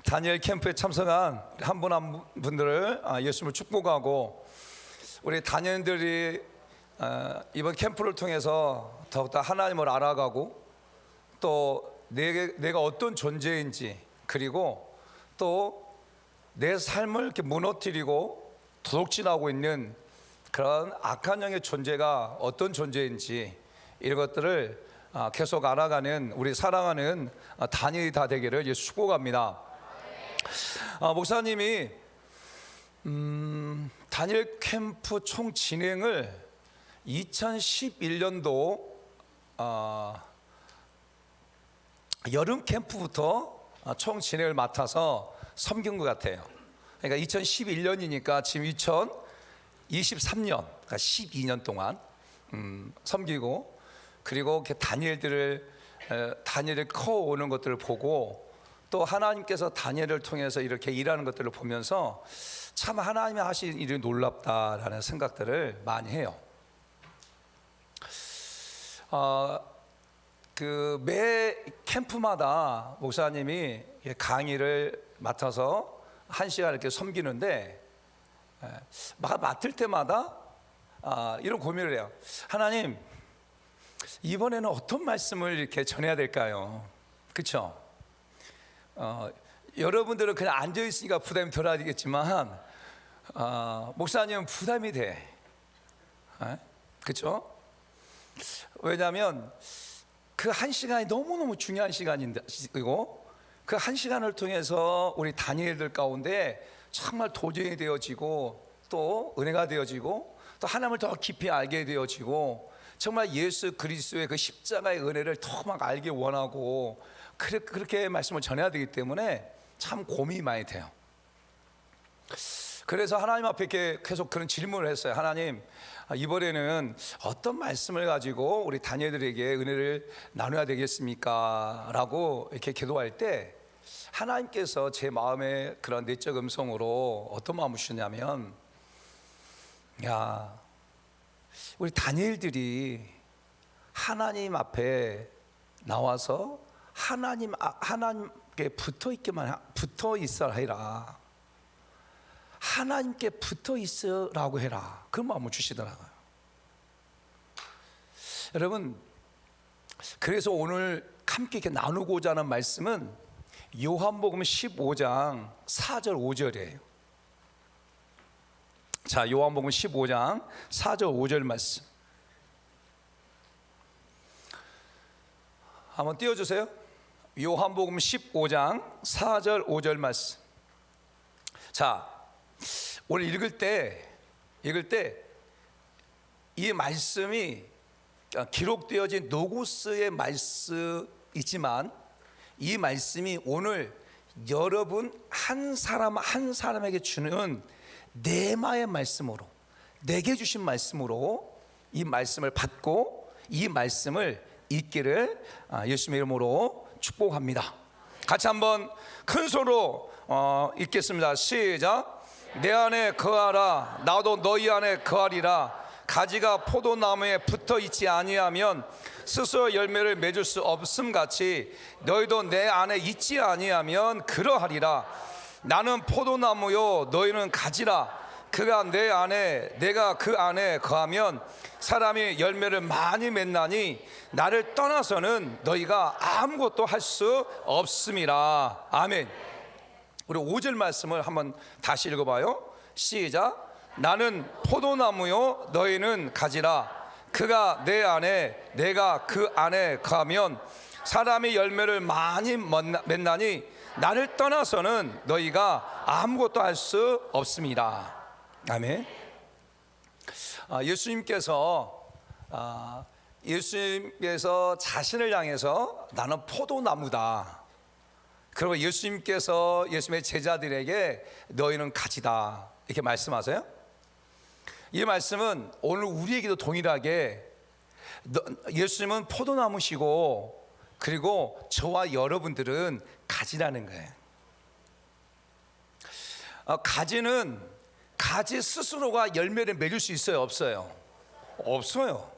다니엘 캠프에 참석한 한 분 한 분들을 예수님을 축복하고, 우리 단연들이 이번 캠프를 통해서 더욱더 하나님을 알아가고, 또 내가 어떤 존재인지, 그리고 또 내 삶을 이렇게 무너뜨리고 도둑질하고 있는 그런 악한 영의 존재가 어떤 존재인지, 이런 것들을 계속 알아가는 우리 사랑하는 다니엘이 다 되기를 예수 축복합니다. 목사님이 다니엘 캠프 총 진행을 2011년도 여름 캠프부터 총 진행을 맡아서 섬긴 것 같아요. 그러니까 2011년이니까 지금 2023년, 그러니까 12년 동안 섬기고, 그리고 이렇게 다니엘을 커오는 것들을 보고, 또 하나님께서 다니엘을 통해서 이렇게 일하는 것들을 보면서 참 하나님이 하신 일이 놀랍다라는 생각들을 많이 해요. 매 캠프마다 목사님이 강의를 맡아서 1시간 이렇게 섬기는데, 맡을 때마다 이런 고민을 해요. 하나님, 이번에는 어떤 말씀을 이렇게 전해야 될까요? 그렇죠? 여러분들은 그냥 앉아 있으니까 부담이 덜하겠지만, 목사님은 부담이 돼. 그렇죠? 왜냐하면 그 1시간이 너무너무 중요한 시간이고, 그 1시간을 통해서 우리 다니엘들 가운데 정말 도전이 되어지고, 또 은혜가 되어지고, 또 하나님을 더 깊이 알게 되어지고, 정말 예수 그리스도의 그 십자가의 은혜를 더 막 알기 원하고, 그렇게 말씀을 전해야 되기 때문에 참 고민이 많이 돼요. 그래서 하나님 앞에 이렇게 계속 그런 질문을 했어요. 하나님, 이번에는 어떤 말씀을 가지고 우리 다니엘들에게 은혜를 나눠야 되겠습니까? 라고 이렇게 기도할 때, 하나님께서 제 마음에 그런 내적 음성으로 어떤 마음을 주셨냐면, 우리 다니엘들이 하나님 앞에 나와서 하나님께 붙어 있어라 해라. 하나님께 붙어 있으라고 해라. 그런 마음을 주시더라고요. 여러분, 그래서 오늘 함께 이렇게 나누고자 하는 말씀은 요한복음 15장 4절 5절이에요. 자, 요한복음 15장 4절 5절 말씀 한번 띄워주세요. 요한복음 15장 4절 5절 말씀. 자, 오늘 읽을 때 이 말씀이 기록되어진 노고스의 말씀이지만, 이 말씀이 오늘 여러분 한 사람 한 사람에게 주는 네마의 말씀으로, 내게 주신 말씀으로 이 말씀을 받고 이 말씀을 읽기를 예수님의 이름으로 축복합니다. 같이 한번 큰 소리로 읽겠습니다. 시작. 내 안에 거하라, 나도 너희 안에 거하리라. 가지가 포도나무에 붙어 있지 아니하면 스스로 열매를 맺을 수 없음 같이 너희도 내 안에 있지 아니하면 그러하리라. 나는 포도나무요 너희는 가지라. 그가 내 안에 내가 그 안에 거하면 사람이 열매를 많이 맺나니 나를 떠나서는 너희가 아무것도 할 수 없음이라. 아멘. 우리 5절 말씀을 한번 다시 읽어봐요. 시작. 나는 포도나무요 너희는 가지라. 그가 내 안에 내가 그 안에 거하면 사람이 열매를 많이 맺나니 나를 떠나서는 너희가 아무것도 할 수 없습니다. 아멘. 예수님께서 자신을 향해서 나는 포도나무다. 그리고 예수님의 제자들에게 너희는 가지다, 이렇게 말씀하세요. 이 말씀은 오늘 우리에게도 동일하게 예수님은 포도나무시고, 그리고 저와 여러분들은 가지라는 거예요. 가지 스스로가 열매를 맺을 수 있어요, 없어요? 없어요.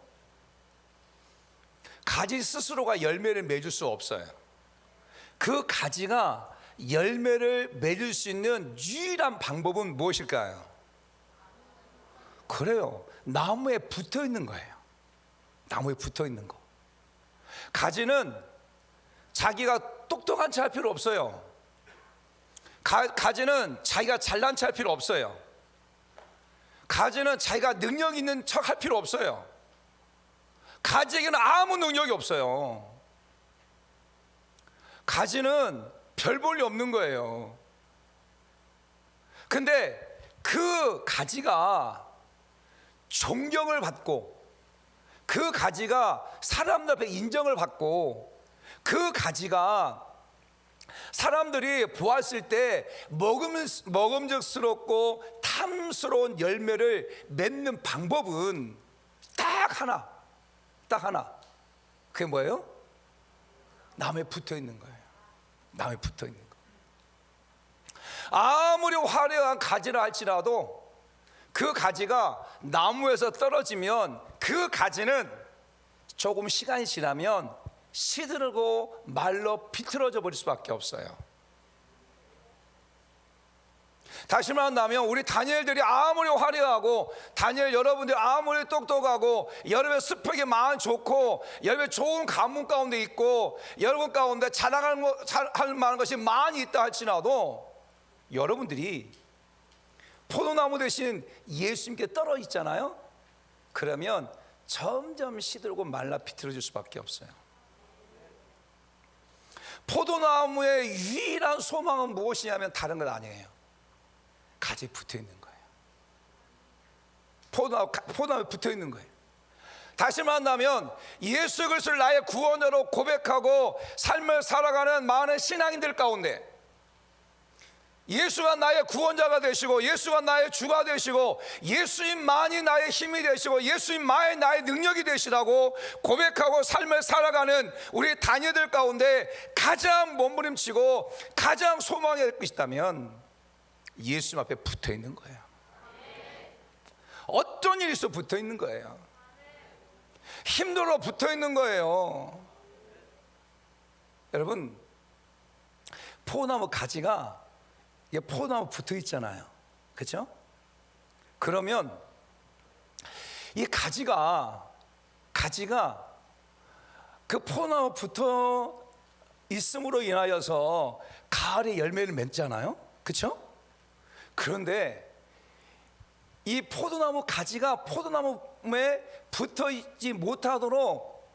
가지 스스로가 열매를 맺을 수 없어요. 그 가지가 열매를 맺을 수 있는 유일한 방법은 무엇일까요? 그래요. 나무에 붙어 있는 거예요. 나무에 붙어 있는 거. 가지는 자기가 똑똑한 체 할 필요 없어요. 가지는 자기가 잘난 체 할 필요 없어요. 가지는 자기가 능력 있는 척 할 필요 없어요. 가지에게는 아무 능력이 없어요. 가지는 별 볼 일 없는 거예요. 근데 그 가지가 존경을 받고, 그 가지가 사람들 앞에 인정을 받고, 그 가지가 사람들이 보았을 때 먹음직스럽고 탐스러운 열매를 맺는 방법은 딱 하나. 그게 뭐예요? 나무에 붙어 있는 거예요. 나무에 붙어 있는 거. 아무리 화려한 가지라 할지라도 그 가지가 나무에서 떨어지면 그 가지는 조금 시간이 지나면 시들고 말로 비틀어져 버릴 수밖에 없어요. 다시 말한다면 우리 다니엘들이 아무리 화려하고, 다니엘 여러분들이 아무리 똑똑하고, 여러분의 스펙이 많은 좋고, 여러분의 좋은 가문 가운데 있고, 여러분 가운데 자랑할 만한 것이 많이 있다 할지라도 여러분들이 포도나무 대신 예수님께 떨어져 있잖아요. 그러면 점점 시들고 말라 비틀어질 수밖에 없어요. 포도나무의 유일한 소망은 무엇이냐면 다른 건 아니에요. 가지에 붙어 있는 거예요. 포도나무에 붙어 있는 거예요. 다시 말한다면 예수 그리스도를 나의 구원으로 고백하고 삶을 살아가는 많은 신앙인들 가운데 예수가 나의 구원자가 되시고, 예수가 나의 주가 되시고, 예수님만이 나의 힘이 되시고, 예수님만이 나의 능력이 되시라고 고백하고 삶을 살아가는 우리 다니엘들 가운데 가장 몸부림치고 가장 소망이 될 것이다면 예수님 앞에 붙어 있는 거예요. 어떤 일이 있어 붙어 있는 거예요. 힘들어 붙어 있는 거예요. 여러분, 포도나무 가지가 포도나무 붙어 있잖아요. 그렇죠? 그러면 이 가지가 그 포도나무 붙어 있음으로 인하여서 가을에 열매를 맺잖아요. 그렇죠? 그런데 이 포도나무 가지가 포도나무에 붙어 있지 못하도록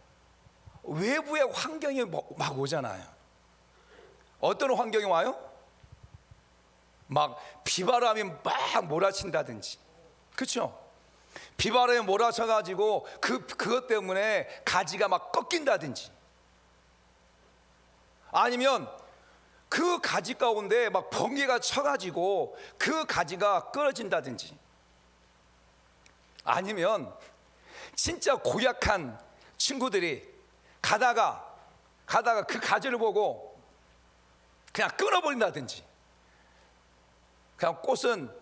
외부의 환경이 막 오잖아요. 어떤 환경이 와요? 막 비바람이 막 몰아친다든지, 그렇죠? 비바람이 몰아쳐가지고 그것 때문에 가지가 막 꺾인다든지, 아니면 그 가지 가운데 막 번개가 쳐가지고 그 가지가 끊어진다든지, 아니면 진짜 고약한 친구들이 가다가 그 가지를 보고 그냥 끊어버린다든지, 그냥 꽃은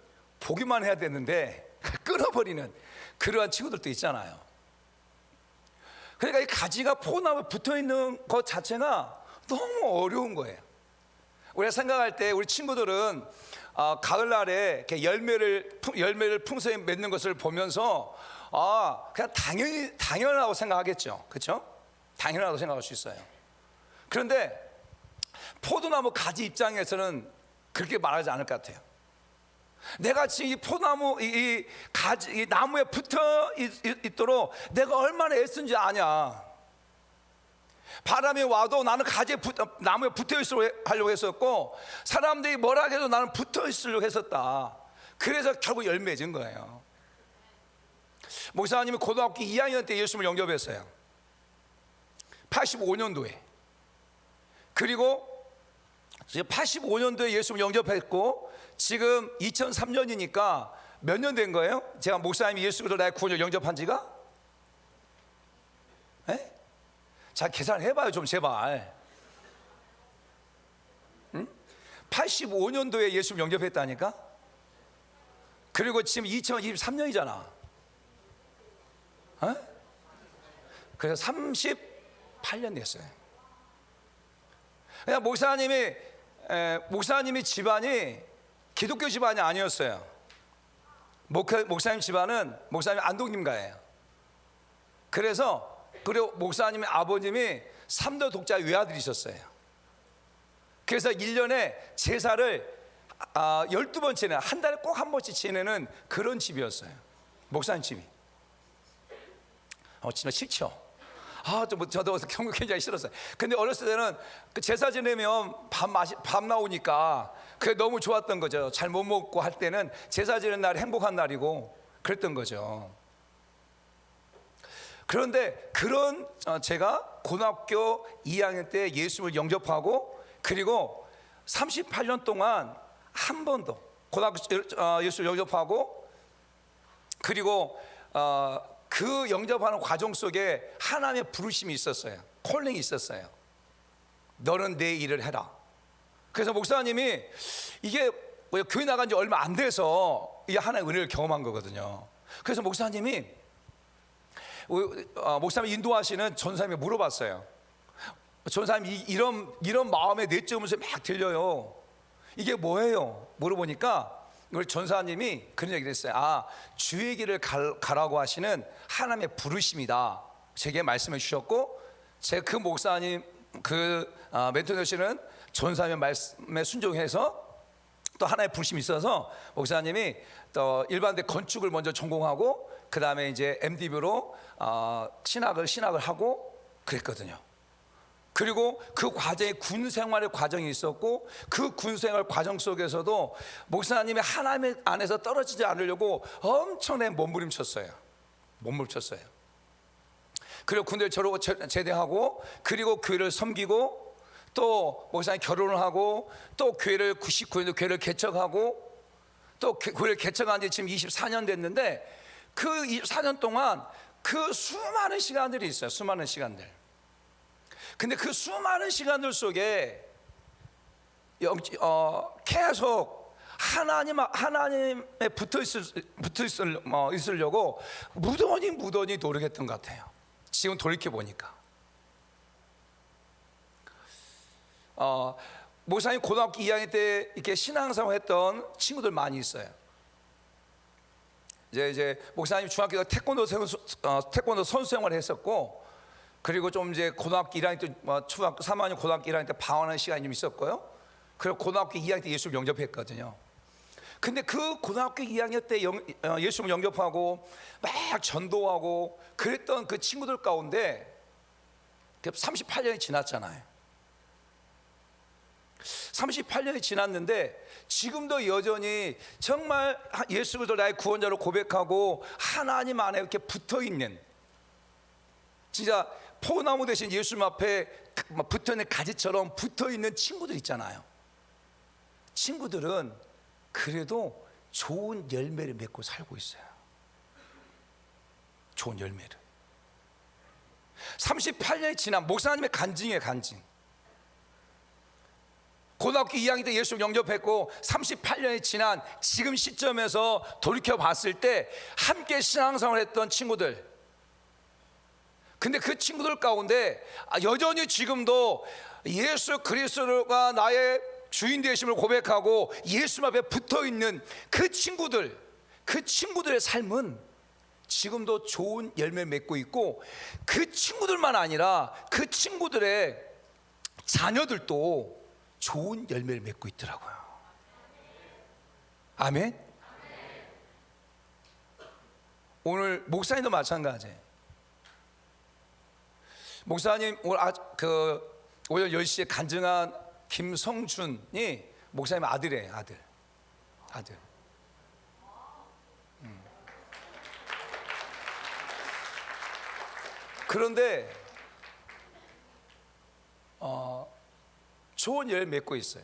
보기만 해야 되는데 끊어버리는 그러한 친구들도 있잖아요. 그러니까 이 가지가 포도나무에 붙어있는 것 자체가 너무 어려운 거예요. 우리가 생각할 때 우리 친구들은 가을날에 이렇게 열매를 풍성히 맺는 것을 보면서 그냥 당연하다고 생각하겠죠. 그렇죠? 당연하다고 생각할 수 있어요. 그런데 포도나무 가지 입장에서는 그렇게 말하지 않을 것 같아요. 내가 지금 이 포도나무 이 나무에 붙어 있도록 내가 얼마나 애쓴지 아냐. 바람이 와도 나는 나무에 붙어 있으려고 했었고, 사람들이 뭐라 해도 나는 붙어 있으려고 했었다. 그래서 결국 열매 맺은 거예요. 목사님이 고등학교 2학년 때 예수님을 영접했어요. 85년도에. 그리고 85년도에 예수님을 영접했고, 지금 2003년이니까 몇 년 된 거예요? 제가 목사님이 예수 그리스도 나의 구원을 영접한 지가? 에? 자, 계산해봐요 좀 제발. 응? 85년도에 예수님 영접했다니까? 그리고 지금 2023년이잖아. 그래서 38년 됐어요. 그냥 목사님이 목사님이 집안이 기독교 집안이 아니었어요. 목사님 집안은 목사님 안동님가예요. 그리고 목사님의 아버님이 3대 독자 외아들이셨어요. 그래서 1년에 제사를 12번 지내는, 한 달에 꼭 한 번씩 지내는 그런 집이었어요. 목사님 집이. 진짜 싫죠. 저도 경고 굉장히 싫었어요. 근데 어렸을 때는 그 제사 지내면 밥 나오니까 그게 너무 좋았던 거죠. 잘 못 먹고 할 때는 제사 지내는 날이 행복한 날이고 그랬던 거죠. 그런데 제가 고등학교 2학년 때 예수를 영접하고, 그리고 38년 동안 한 번도 고등학교 예수를 영접하고, 그리고 그 영접하는 과정 속에 하나님의 부르심이 있었어요. 콜링이 있었어요. 너는 내 일을 해라. 그래서 목사님이 이게 교회 나간 지 얼마 안 돼서 이 하나의 은혜를 경험한 거거든요. 그래서 목사님이 인도하시는 전사님이 물어봤어요. 전사님, 이런 마음의 내점에서 막 들려요. 이게 뭐예요? 물어보니까 우리 전사님이 그런 얘기를 했어요. 주의 길을 가라고 하시는 하나님의 부르심이다. 제게 말씀해 주셨고, 제가 그 목사님 멘토 되시는 전사님의 말씀에 순종해서 또 하나의 부르심이 있어서 목사님이 또 일반대 건축을 먼저 전공하고, 그 다음에 이제 MDB로 신학을 하고 그랬거든요. 그리고 그 과정에 군 생활의 과정이 있었고, 그 군 생활 과정 속에서도 목사님이 하나님 안에서 떨어지지 않으려고 엄청나게 몸부림쳤어요. 그리고 군대를 제대하고, 그리고 교회를 섬기고, 또 목사님 결혼을 하고, 또 교회를 99년도 교회를 개척하고, 또 교회를 개척한 지 지금 24년 됐는데, 그 24년 동안 그 수많은 시간들이 있어요. 수많은 시간들. 근데 그 수많은 시간들 속에 계속 하나님에 붙어 있으려고 무던히 노력했던 것 같아요. 지금 돌이켜 보니까. 목사님 고등학교 2학년 때 이렇게 신앙생활 했던 친구들 많이 있어요. 이제 목사님 중학교 때 태권도 선수 생활을 했었고, 그리고 좀 이제 고등학교 1학년 때 초등학교 3학년 고등학교 1학년 때 방황하는 시간이 좀 있었고요. 그리고 고등학교 2학년 때 예수를 영접했거든요. 근데 그 고등학교 2학년 때 예수를 영접하고 막 전도하고 그랬던 그 친구들 가운데 38년이 지났잖아요. 38년이 지났는데 지금도 여전히 정말 예수 그리스도 나의 구원자로 고백하고 하나님 안에 이렇게 붙어있는, 진짜 포나무 대신 예수님 앞에 붙어있는 가지처럼 붙어있는 친구들 있잖아요. 친구들은 그래도 좋은 열매를 맺고 살고 있어요. 좋은 열매를. 38년이 지난 목사님의 간증이에요. 간증. 고등학교 2학년 때 예수를 영접했고 38년이 지난 지금 시점에서 돌이켜 봤을 때 함께 신앙생활을 했던 친구들, 근데 그 친구들 가운데 여전히 지금도 예수 그리스도가 나의 주인 되심을 고백하고 예수 앞에 붙어있는 그 친구들의 삶은 지금도 좋은 열매를 맺고 있고, 그 친구들만 아니라 그 친구들의 자녀들도 좋은 열매를 맺고 있더라고요. 아멘. 오늘 목사님도 마찬가지예요. 목사님 오늘 10시에 간증한 김성준이 목사님 아들이에요. 아들. 그런데 좋은 열매 맺고 있어요.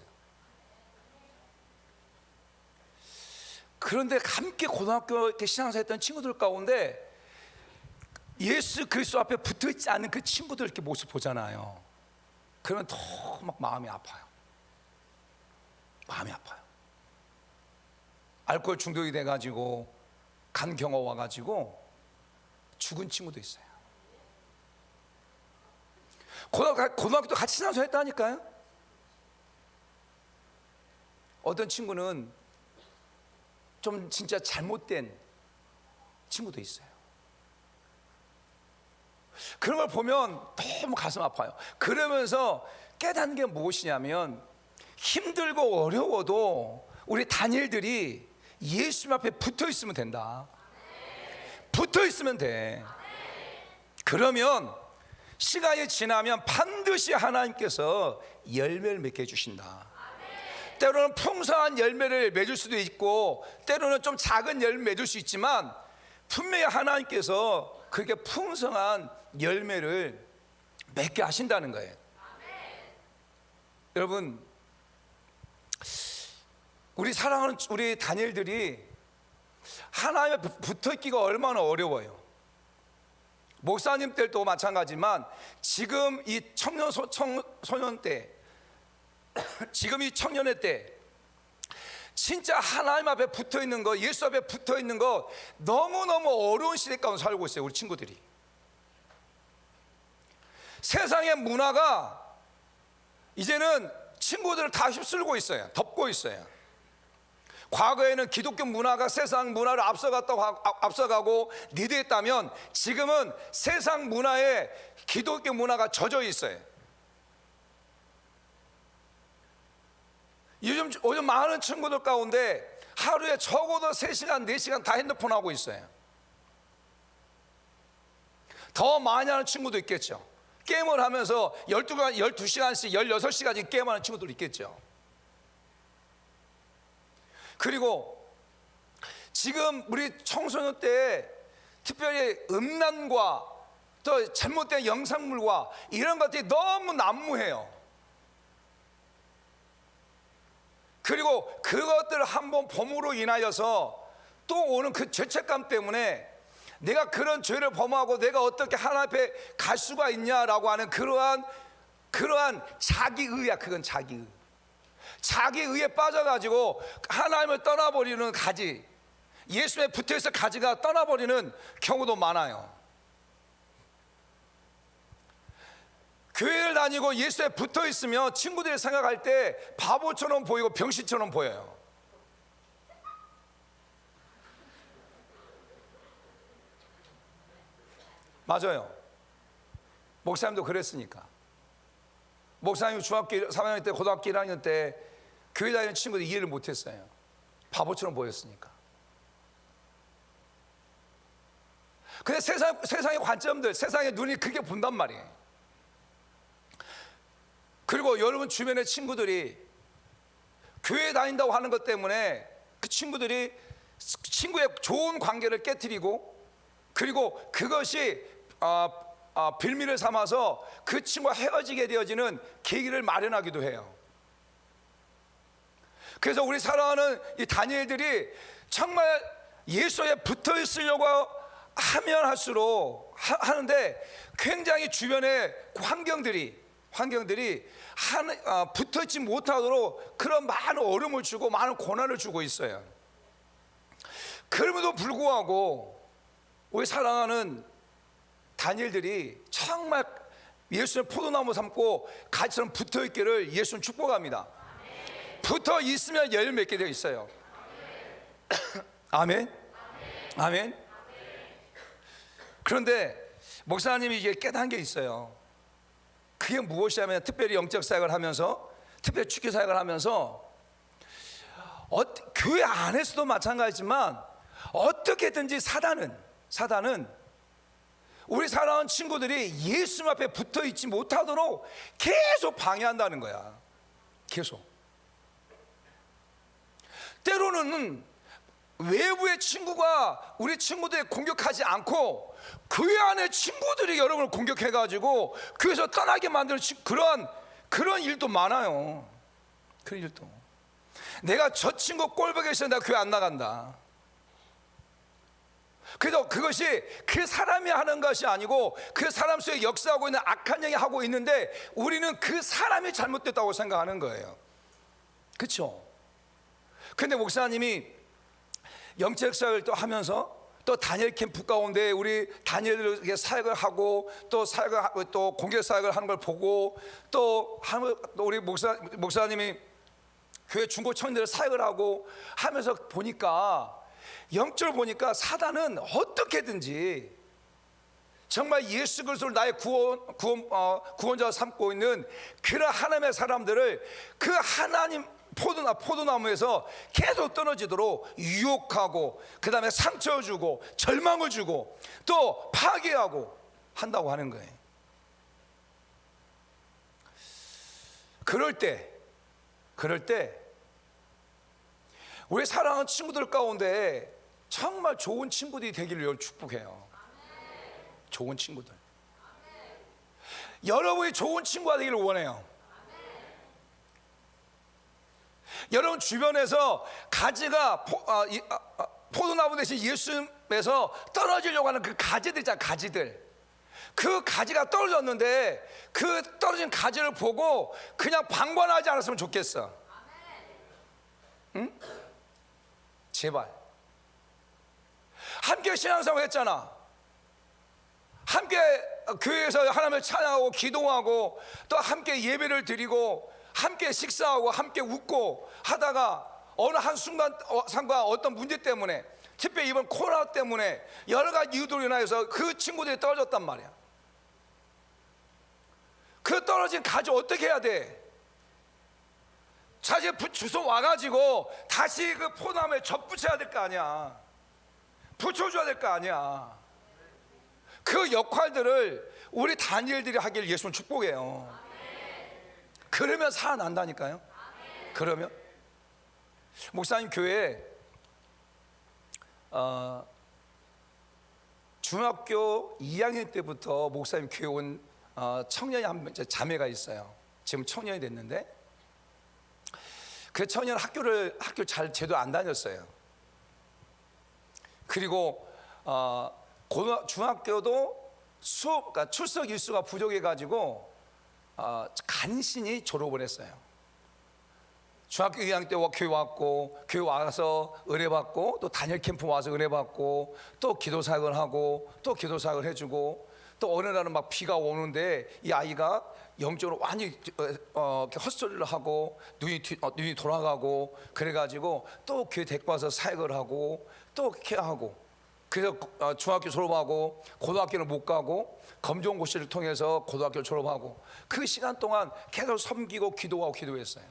그런데 함께 고등학교 이렇게 신앙생활 했던 친구들 가운데 예수 그리스도 앞에 붙어있지 않은 그 친구들 이렇게 모습 보잖아요. 그러면 더 막 마음이 아파요. 알코올 중독이 돼가지고 간경화 와가지고 죽은 친구도 있어요. 고등학교도 같이 신앙생활 했다니까요. 어떤 친구는 좀 진짜 잘못된 친구도 있어요. 그런 걸 보면 너무 가슴 아파요. 그러면서 깨닫는 게 무엇이냐면, 힘들고 어려워도 우리 다니엘들이 예수님 앞에 붙어 있으면 된다. 붙어 있으면 돼. 그러면 시간이 지나면 반드시 하나님께서 열매를 맺게 해주신다. 때로는 풍성한 열매를 맺을 수도 있고, 때로는 좀 작은 열매 맺을 수 있지만, 분명히 하나님께서 그렇게 풍성한 열매를 맺게 하신다는 거예요. 여러분, 우리 사랑하는 우리 다니엘들이 하나님에 붙어 있기가 얼마나 어려워요. 목사님 때도 마찬가지지만, 지금 이 소년 때, 지금 이 청년의 때, 진짜 하나님 앞에 붙어 있는 거, 예수 앞에 붙어 있는 거 너무너무 어려운 시대 가운데 살고 있어요. 우리 친구들이. 세상의 문화가 이제는 친구들을 다 휩쓸고 있어요. 덮고 있어요. 과거에는 기독교 문화가 세상 문화를 앞서가고 리드했다면, 지금은 세상 문화에 기독교 문화가 젖어 있어요. 요즘 많은 친구들 가운데 하루에 적어도 3시간, 4시간 다 핸드폰 하고 있어요. 더 많이 하는 친구도 있겠죠. 게임을 하면서 12시간씩 16시간씩 게임하는 친구도 있겠죠. 그리고 지금 우리 청소년 때 특별히 음란과 또 잘못된 영상물과 이런 것들이 너무 난무해요. 그리고 그것들을 한번 범으로 인하여서 또 오는 그 죄책감 때문에 내가 그런 죄를 범하고 내가 어떻게 하나님 앞에 갈 수가 있냐라고 하는 그러한 자기의야. 그건 자기의. 자기의에 빠져가지고 하나님을 떠나버리는 가지, 예수에 붙어있어 가지가 떠나버리는 경우도 많아요. 교회를 다니고 예수에 붙어있으면 친구들이 생각할 때 바보처럼 보이고 병신처럼 보여요. 맞아요. 목사님도 그랬으니까. 목사님이 중학교 3학년 때, 고등학교 1학년 때 교회 다니는 친구들이 이해를 못했어요. 바보처럼 보였으니까. 근데 세상의 관점들, 세상의 눈이 그렇게 본단 말이에요. 그리고 여러분 주변의 친구들이 교회 다닌다고 하는 것 때문에 그 친구들이 친구의 좋은 관계를 깨트리고, 그리고 그것이 빌미를 삼아서 그 친구와 헤어지게 되어지는 계기를 마련하기도 해요. 그래서 우리 사랑하는 이 다니엘들이 정말 예수에 붙어 있으려고 하면 할수록 하는데, 굉장히 주변의 환경들이 붙어 있지 못하도록 그런 많은 어려움을 주고 많은 고난을 주고 있어요. 그럼에도 불구하고 우리 사랑하는 다니엘들이 정말 예수님 포도나무 삼고 가지처럼 붙어 있기를 예수님 축복합니다. 붙어 있으면 열매 맺게 되어 있어요. 아멘. 아멘. 그런데 목사님이 이게 깨달은 게 있어요. 그게 무엇이냐면, 특별히 영적 사역을 하면서, 특별히 축교 사역을 하면서 교회 안에서도 마찬가지지만 어떻게든지 사단은 우리 사랑하는 친구들이 예수님 앞에 붙어 있지 못하도록 계속 방해한다는 거야. 계속. 때로는 외부의 친구가 우리 친구들을 공격하지 않고 교회 안에 친구들이 여러분을 공격해가지고 교회에서 떠나게 만드는 그런 일도 많아요. 그런 일도. 내가 저 친구 꼴보기 싫어, 내가 교회 안 나간다. 그래서 그것이 그 사람이 하는 것이 아니고 그 사람 속에 역사하고 있는 악한 영이 하고 있는데, 우리는 그 사람이 잘못됐다고 생각하는 거예요. 그렇죠? 근데 목사님이 영적 사역을 또 하면서 또 다니엘 캠프 가운데 우리 다니엘에게 사역을 하고 또 공개 사역을 하는 걸 보고, 또 우리 목사님이 교회 중고 청년들 사역을 하고 하면서 보니까, 영적으로 보니까 사단은 어떻게든지 정말 예수 그리스도를 나의 구원자로 삼고 있는 그런 하나님의 사람들을 그 하나님 포도나무에서 계속 떨어지도록 유혹하고, 그 다음에 상처 주고 절망을 주고 또 파괴하고 한다고 하는 거예요. 그럴 때 우리 사랑하는 친구들 가운데 정말 좋은 친구들이 되기를 축복해요. 좋은 친구들. 여러분이 좋은 친구가 되기를 원해요. 여러분 주변에서 가지가 포도나무 대신 예수님에서 떨어지려고 하는 그 가지들 있잖아요. 가지들. 그 가지가 떨어졌는데 그 떨어진 가지를 보고 그냥 방관하지 않았으면 좋겠어. 응? 제발. 함께 신앙생활 했잖아. 함께 교회에서 하나님을 찬양하고 기도하고 또 함께 예배를 드리고 함께 식사하고 함께 웃고 하다가 어느 한순간과 어떤 문제 때문에, 특별히 이번 코로나 때문에 여러 가지 이유들로 인하여서 그 친구들이 떨어졌단 말이야. 그 떨어진 가지 어떻게 해야 돼? 사실 주소 와가지고 다시 그 포도나무에 접붙여야 될 거 아니야. 붙여줘야 될 거 아니야. 그 역할들을 우리 다니엘들이 하길 예수는 축복해요. 그러면 살아난다니까요. 그러면 목사님 교회에 중학교 2학년 때부터 목사님 교회 온 청년이 한 자매가 있어요. 지금 청년이 됐는데 그 청년 학교를 잘 제대로 안 다녔어요. 그리고 중학교도 그러니까 출석 일수가 부족해가지고 간신히 졸업을 했어요. 중학교 2학년 때 교회 왔고, 교회 와서 은혜 받고, 또 단일 캠프 와서 은혜 받고, 또 기도 사역을 하고, 또 기도 사역을 해주고, 또 어느 날은 막 비가 오는데 이 아이가 영적으로 완전히 헛소리를 하고 눈이 돌아가고 그래가지고 또 교회 데리고 와서 사역을 하고 또 케어하고, 그래서 중학교 졸업하고 고등학교를 못 가고 검정고시를 통해서 고등학교를 졸업하고 그 시간 동안 계속 섬기고 기도하고 기도했어요.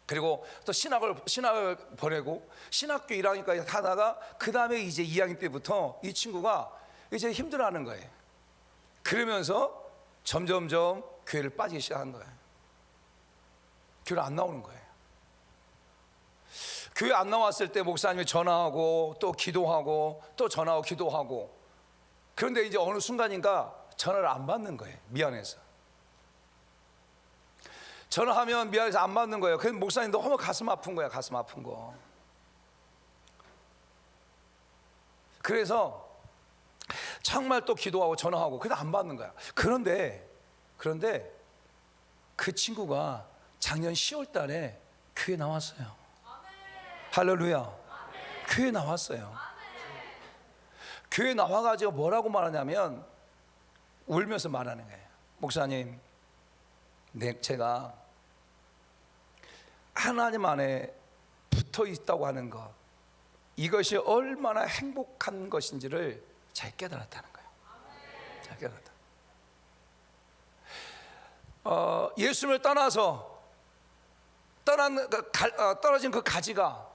그리고 또 신학을 보내고 신학교 1학년까지 하다가 그 다음에 이제 2학년 때부터 이 친구가 이제 힘들어하는 거예요. 그러면서 점점점 교회를 빠지기 시작한 거예요. 교회를 안 나오는 거예요. 교회 안 나왔을 때 목사님이 전화하고 또 기도하고 또 전화하고 기도하고, 그런데 이제 어느 순간인가 전화를 안 받는 거예요. 미안해서. 전화하면 미안해서 안 받는 거예요. 그래서 목사님 너무 가슴 아픈 거야. 가슴 아픈 거. 그래서 정말 또 기도하고 전화하고 그래도 안 받는 거야. 그런데 그 친구가 작년 10월 달에 교회 나왔어요. 할렐루야. 교회 나왔어요. 교회 나와가지고 뭐라고 말하냐면 울면서 말하는 거예요. 목사님, 제가 하나님 안에 붙어 있다고 하는 것, 이것이 얼마나 행복한 것인지를 잘 깨달았다는 거예요. 잘 깨달았다. 예수님을 떠나서 떨어진 그 가지가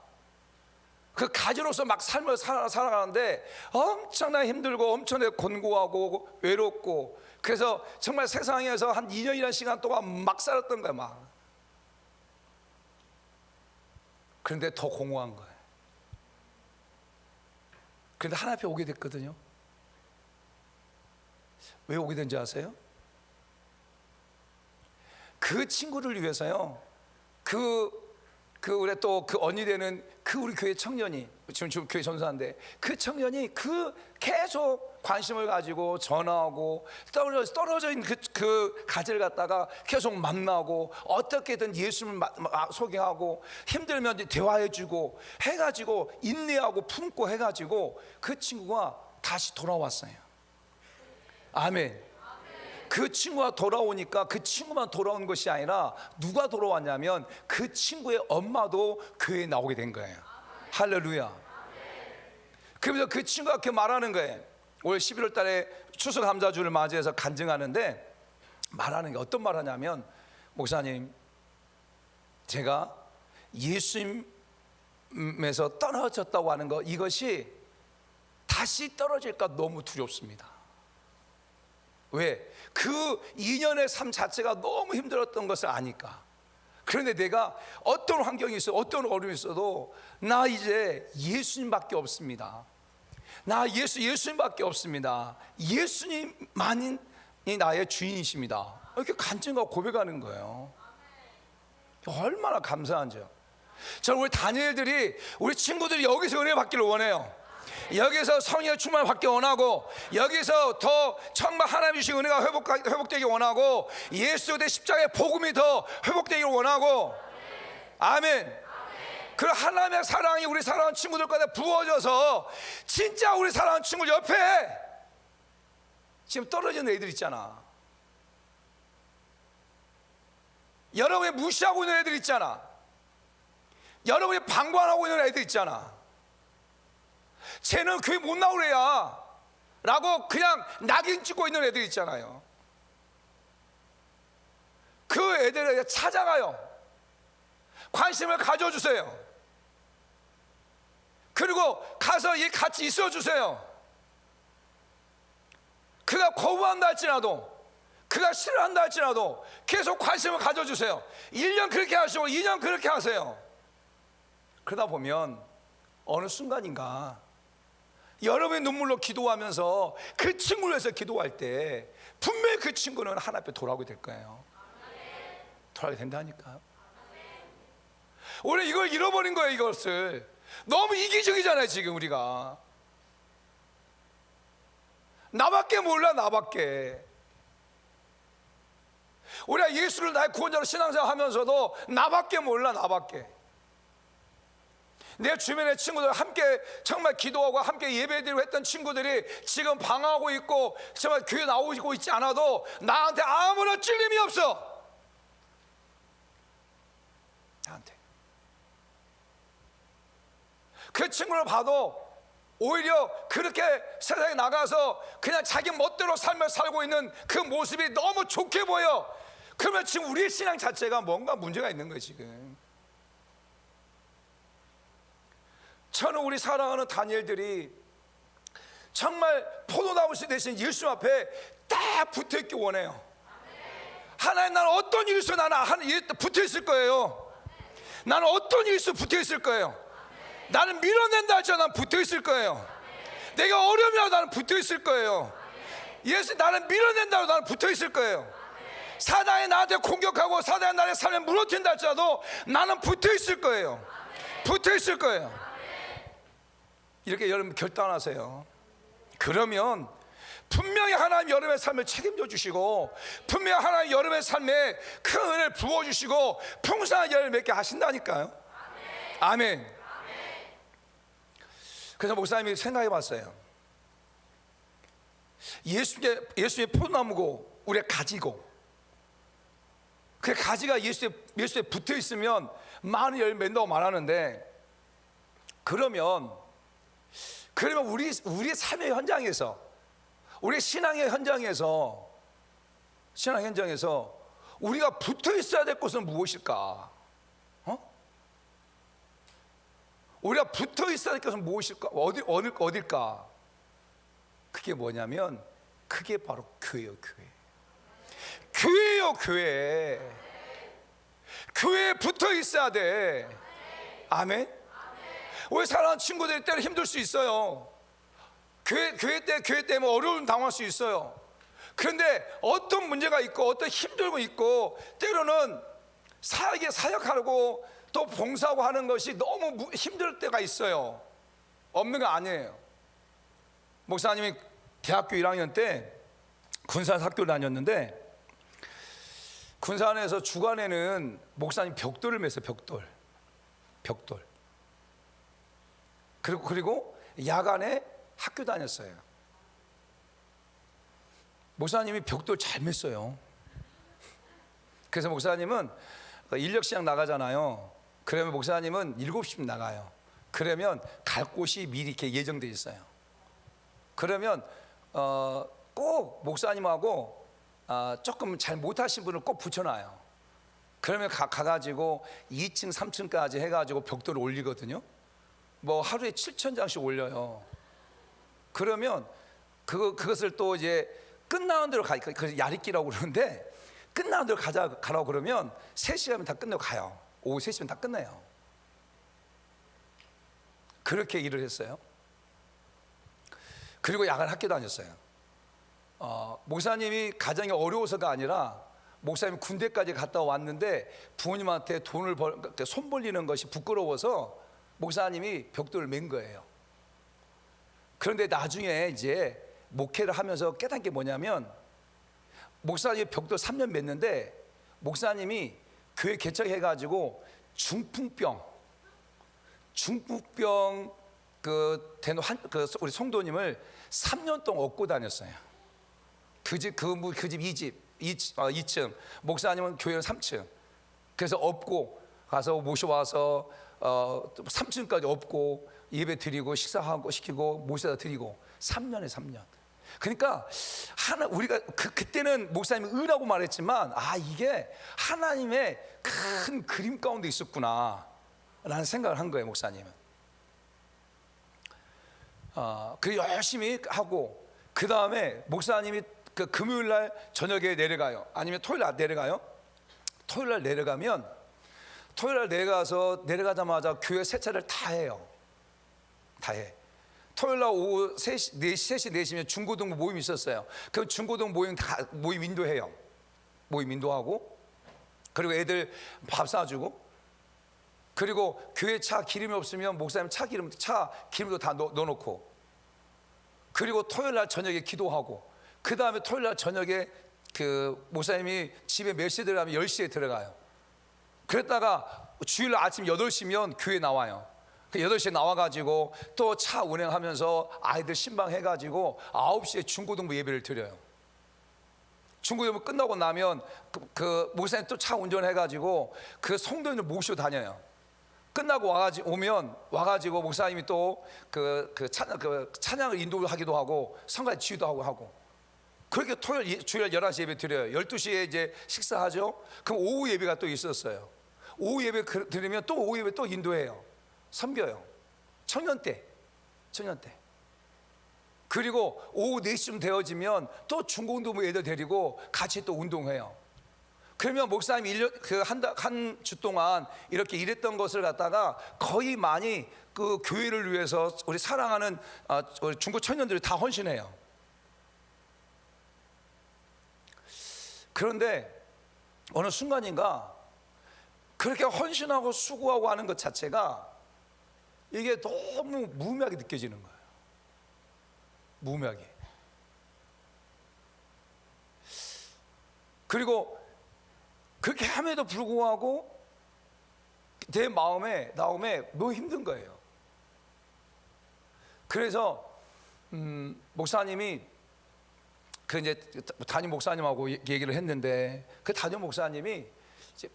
그 가지로서 막 삶을 살아가는데 엄청나게 힘들고 엄청나게 곤고하고 외롭고, 그래서 정말 세상에서 한 2년이라는 시간 동안 막 살았던 거야. 막. 그런데 더 공허한 거예요. 그런데 하나님 앞에 오게 됐거든요. 왜 오게 된지 아세요? 그 친구를 위해서요. 우리 또 그 언니 되는 그 우리 교회 청년이 지금 교회 전사인데 그 청년이 그 계속 관심을 가지고 전화하고 떨어져 있는 그 가지를 갖다가 계속 만나고 어떻게든 예수님을 소개하고 힘들면 대화해주고 해가지고 인내하고 품고 해가지고 그 친구가 다시 돌아왔어요. 아멘. 그 친구가 돌아오니까 그 친구만 돌아온 것이 아니라 누가 돌아왔냐면 그 친구의 엄마도 교회에 나오게 된 거예요. 할렐루야. 그러면서 그 친구가 그렇게 말하는 거예요. 올 11월 달에 추수감사주를 맞이해서 간증하는데 말하는 게 어떤 말 하냐면, 목사님, 제가 예수님에서 떨어졌다고 하는 거, 이것이 다시 떨어질까 너무 두렵습니다. 왜? 그 2년의 삶 자체가 너무 힘들었던 것을 아니까. 그런데 내가 어떤 환경이 있어, 어떤 어려움이 있어도 나 이제 예수님밖에 없습니다. 나 예수님밖에 없습니다. 예수님만이 나의 주인이십니다. 이렇게 간증하고 고백하는 거예요. 얼마나 감사한지요. 저는 우리 다니엘들이, 우리 친구들이 여기서 은혜 받기를 원해요. 여기서 성령의 충만을 받기 원하고, 여기서 더 정말 하나님 주신 은혜가 회복되기 원하고, 예수 대 십자가의 복음이 더 회복되기를 원하고. 아멘. 그 하나님의 사랑이 우리 사랑하는 친구들 가운데 부어져서 진짜 우리 사랑하는 친구들 옆에 지금 떨어지는 애들 있잖아. 여러분이 무시하고 있는 애들 있잖아. 여러분이 방관하고 있는 애들 있잖아. 쟤는 교회 못 나오래야 라고 그냥 낙인 찍고 있는 애들 있잖아요. 그 애들에게 찾아가요. 관심을 가져주세요. 그리고 가서 같이 있어주세요. 그가 거부한다 할지라도, 그가 싫어한다 할지라도 계속 관심을 가져주세요. 1년 그렇게 하시고 2년 그렇게 하세요. 그러다 보면 어느 순간인가 여러분의 눈물로 기도하면서 그 친구를 위해서 기도할 때 분명히 그 친구는 하나님 앞에 돌아오게 될 거예요. 돌아오게 된다니까요. 우리 이걸 잃어버린 거예요. 이것을 너무 이기적이잖아요. 지금 우리가 나밖에 몰라. 나밖에. 우리가 예수를 나의 구원자로 신앙생활 하면서도 나밖에 몰라. 나밖에. 내 주변의 친구들, 함께 정말 기도하고 함께 예배드리고 했던 친구들이 지금 방황하고 있고 정말 교회 나오고 있지 않아도 나한테 아무런 찔림이 없어. 나한테. 그 친구를 봐도 오히려 그렇게 세상에 나가서 그냥 자기 멋대로 삶을 살고 있는 그 모습이 너무 좋게 보여. 그러면 지금 우리의 신앙 자체가 뭔가 문제가 있는 거예요. 지금 저는 우리 사랑하는 다니엘들이 정말 포도나무씨 대신 예수 앞에 딱 붙어있기 원해요. 하나님, 나는 어떤 일이 있어 나는 붙어있을 거예요. 나는 어떤 일이 있어 붙어있을 거예요. 나는 밀어낸다 할지라도 나는 붙어있을 거예요. 내가 어려우면 나는 붙어있을 거예요. 예수, 나는 밀어낸다고 나는 붙어있을 거예요. 사단이 나한테 공격하고 사단이 나의 삶에 무너뜨린다 할지라도 나는 붙어있을 거예요. 붙어있을 거예요. 이렇게 여러분 결단하세요. 그러면 분명히 하나님 여러분의 삶을 책임져 주시고, 분명히 하나님 여러분의 삶에 큰 은혜를 부어주시고 풍성한 열매를 맺게 하신다니까요. 아멘. 그래서 목사님이 생각해 봤어요. 예수의 포도나무고 우리가 가지고, 그 가지가 예수에 붙어 있으면 많은 열매 맺는다고 말하는데, 그러면 우리의 삶의 현장에서, 우리의 신앙의 현장에서 우리가 붙어 있어야 될 곳은 무엇일까? 우리가 붙어 있어야 될 것은 무엇일까? 어딜까? 그게 뭐냐면 그게 바로 교회예요. 교회예요. 교회에 붙어 있어야 돼. 아멘. 우리 사랑하는 친구들이 때로 힘들 수 있어요. 교회 때문에 어려움 당할 수 있어요. 그런데 어떤 문제가 있고 어떤 힘들고 있고 때로는 사역하고 또 봉사하고 하는 것이 너무 힘들 때가 있어요. 없는 거 아니에요. 목사님이 대학교 1학년 때 군산 학교를 다녔는데, 군산에서 주간에는 목사님 벽돌을 맸어요. 벽돌. 그리고 야간에 학교 다녔어요. 목사님이 벽돌 잘 맸어요. 그래서 목사님은 인력 시장 나가잖아요. 그러면 목사님은 7시쯤 나가요. 그러면 갈 곳이 미리 이렇게 예정돼 있어요. 그러면 꼭 목사님하고 조금 잘 못하신 분을 꼭 붙여놔요. 그러면 가가지고 2층 3층까지 해가지고 벽돌을 올리거든요. 뭐 하루에 7,000장씩 올려요. 그러면 그것을 또 이제 끝나는 대로 그 야리끼라고 그러는데, 끝나는 대로 가라고 그러면 3시간이면 다 끝내고 가요. 오후 3시면 다 끝내요. 그렇게 일을 했어요. 그리고 야간 학교 다녔어요. 목사님이 가정이 어려워서가 아니라 목사님이 군대까지 갔다 왔는데 부모님한테 돈을 손 벌리는 것이 부끄러워서 목사님이 벽돌을 맨 거예요. 그런데 나중에 이제 목회를 하면서 깨닫는 게 뭐냐면, 목사님이 벽돌 3년 맸는데 목사님이 교회 개척해가지고 중풍병 우리 성도님을 3년 동안 업고 다녔어요. 그 집 2층, 목사님은 교회는 3층. 그래서 업고 가서 모셔와서 3층까지 업고 예배 드리고 식사하고 시키고 모셔다 드리고 3년에 3년. 그러니까 우리가 그때는 목사님이 의라고 말했지만, 이게 하나님의 큰 그림 가운데 있었구나 라는 생각을 한 거예요, 목사님은. 그 열심히 하고, 그 다음에 목사님이 그 금요일 날 저녁에 내려가요. 아니면 토요일 날 내려가요. 토요일 날 내려가면, 토요일 날 내려가자마자 교회 세차를 다 해요. 다 해. 토요일 날 오후 3시, 4시면 중고등부 모임이 있었어요. 그 중고등부 모임 인도해요. 모임 인도하고, 그리고 애들 밥 사주고, 그리고 교회 차 기름이 없으면 목사님 차 기름도 다 넣어놓고, 그리고 토요일 날 저녁에 기도하고, 그 다음에 토요일 날 저녁에 그 목사님이 집에 몇 시에 들어가면 10시에 들어가요. 그랬다가 주일 아침 8시면 교회 나와요. 8시에 나와가지고 또 차 운행하면서 아이들 신방해가지고 9시에 중고등부 예배를 드려요. 중고등부 끝나고 나면 그 목사님 또 차 운전해가지고 그 성도님들 모시고 다녀요. 끝나고 와가지고 목사님이 또 그 찬양을 인도하기도 하고 성가에 지휘도 하고 그렇게 주일 11시 예배 드려요. 12시에 이제 식사하죠. 그럼 오후 예배가 또 있었어요. 오후 예배 드리면 또 오후 예배 또 인도해요. 섬겨요. 청년 때. 그리고 오후 4시쯤 되어지면 또 중고등부 애들 데리고 같이 또 운동해요. 그러면 목사님이 한 주 동안 이렇게 일했던 것을 갖다가 거의 많이 그 교회를 위해서 우리 사랑하는 우리 중고 청년들이 다 헌신해요. 그런데 어느 순간인가 그렇게 헌신하고 수고하고 하는 것 자체가 이게 너무 무의미하게 느껴지는 거예요. 무의미하게. 그리고 그렇게 함에도 불구하고 내 마음에 너무 힘든 거예요. 그래서 목사님이 그 이제 담임 목사님하고 얘기를 했는데, 그 담임 목사님이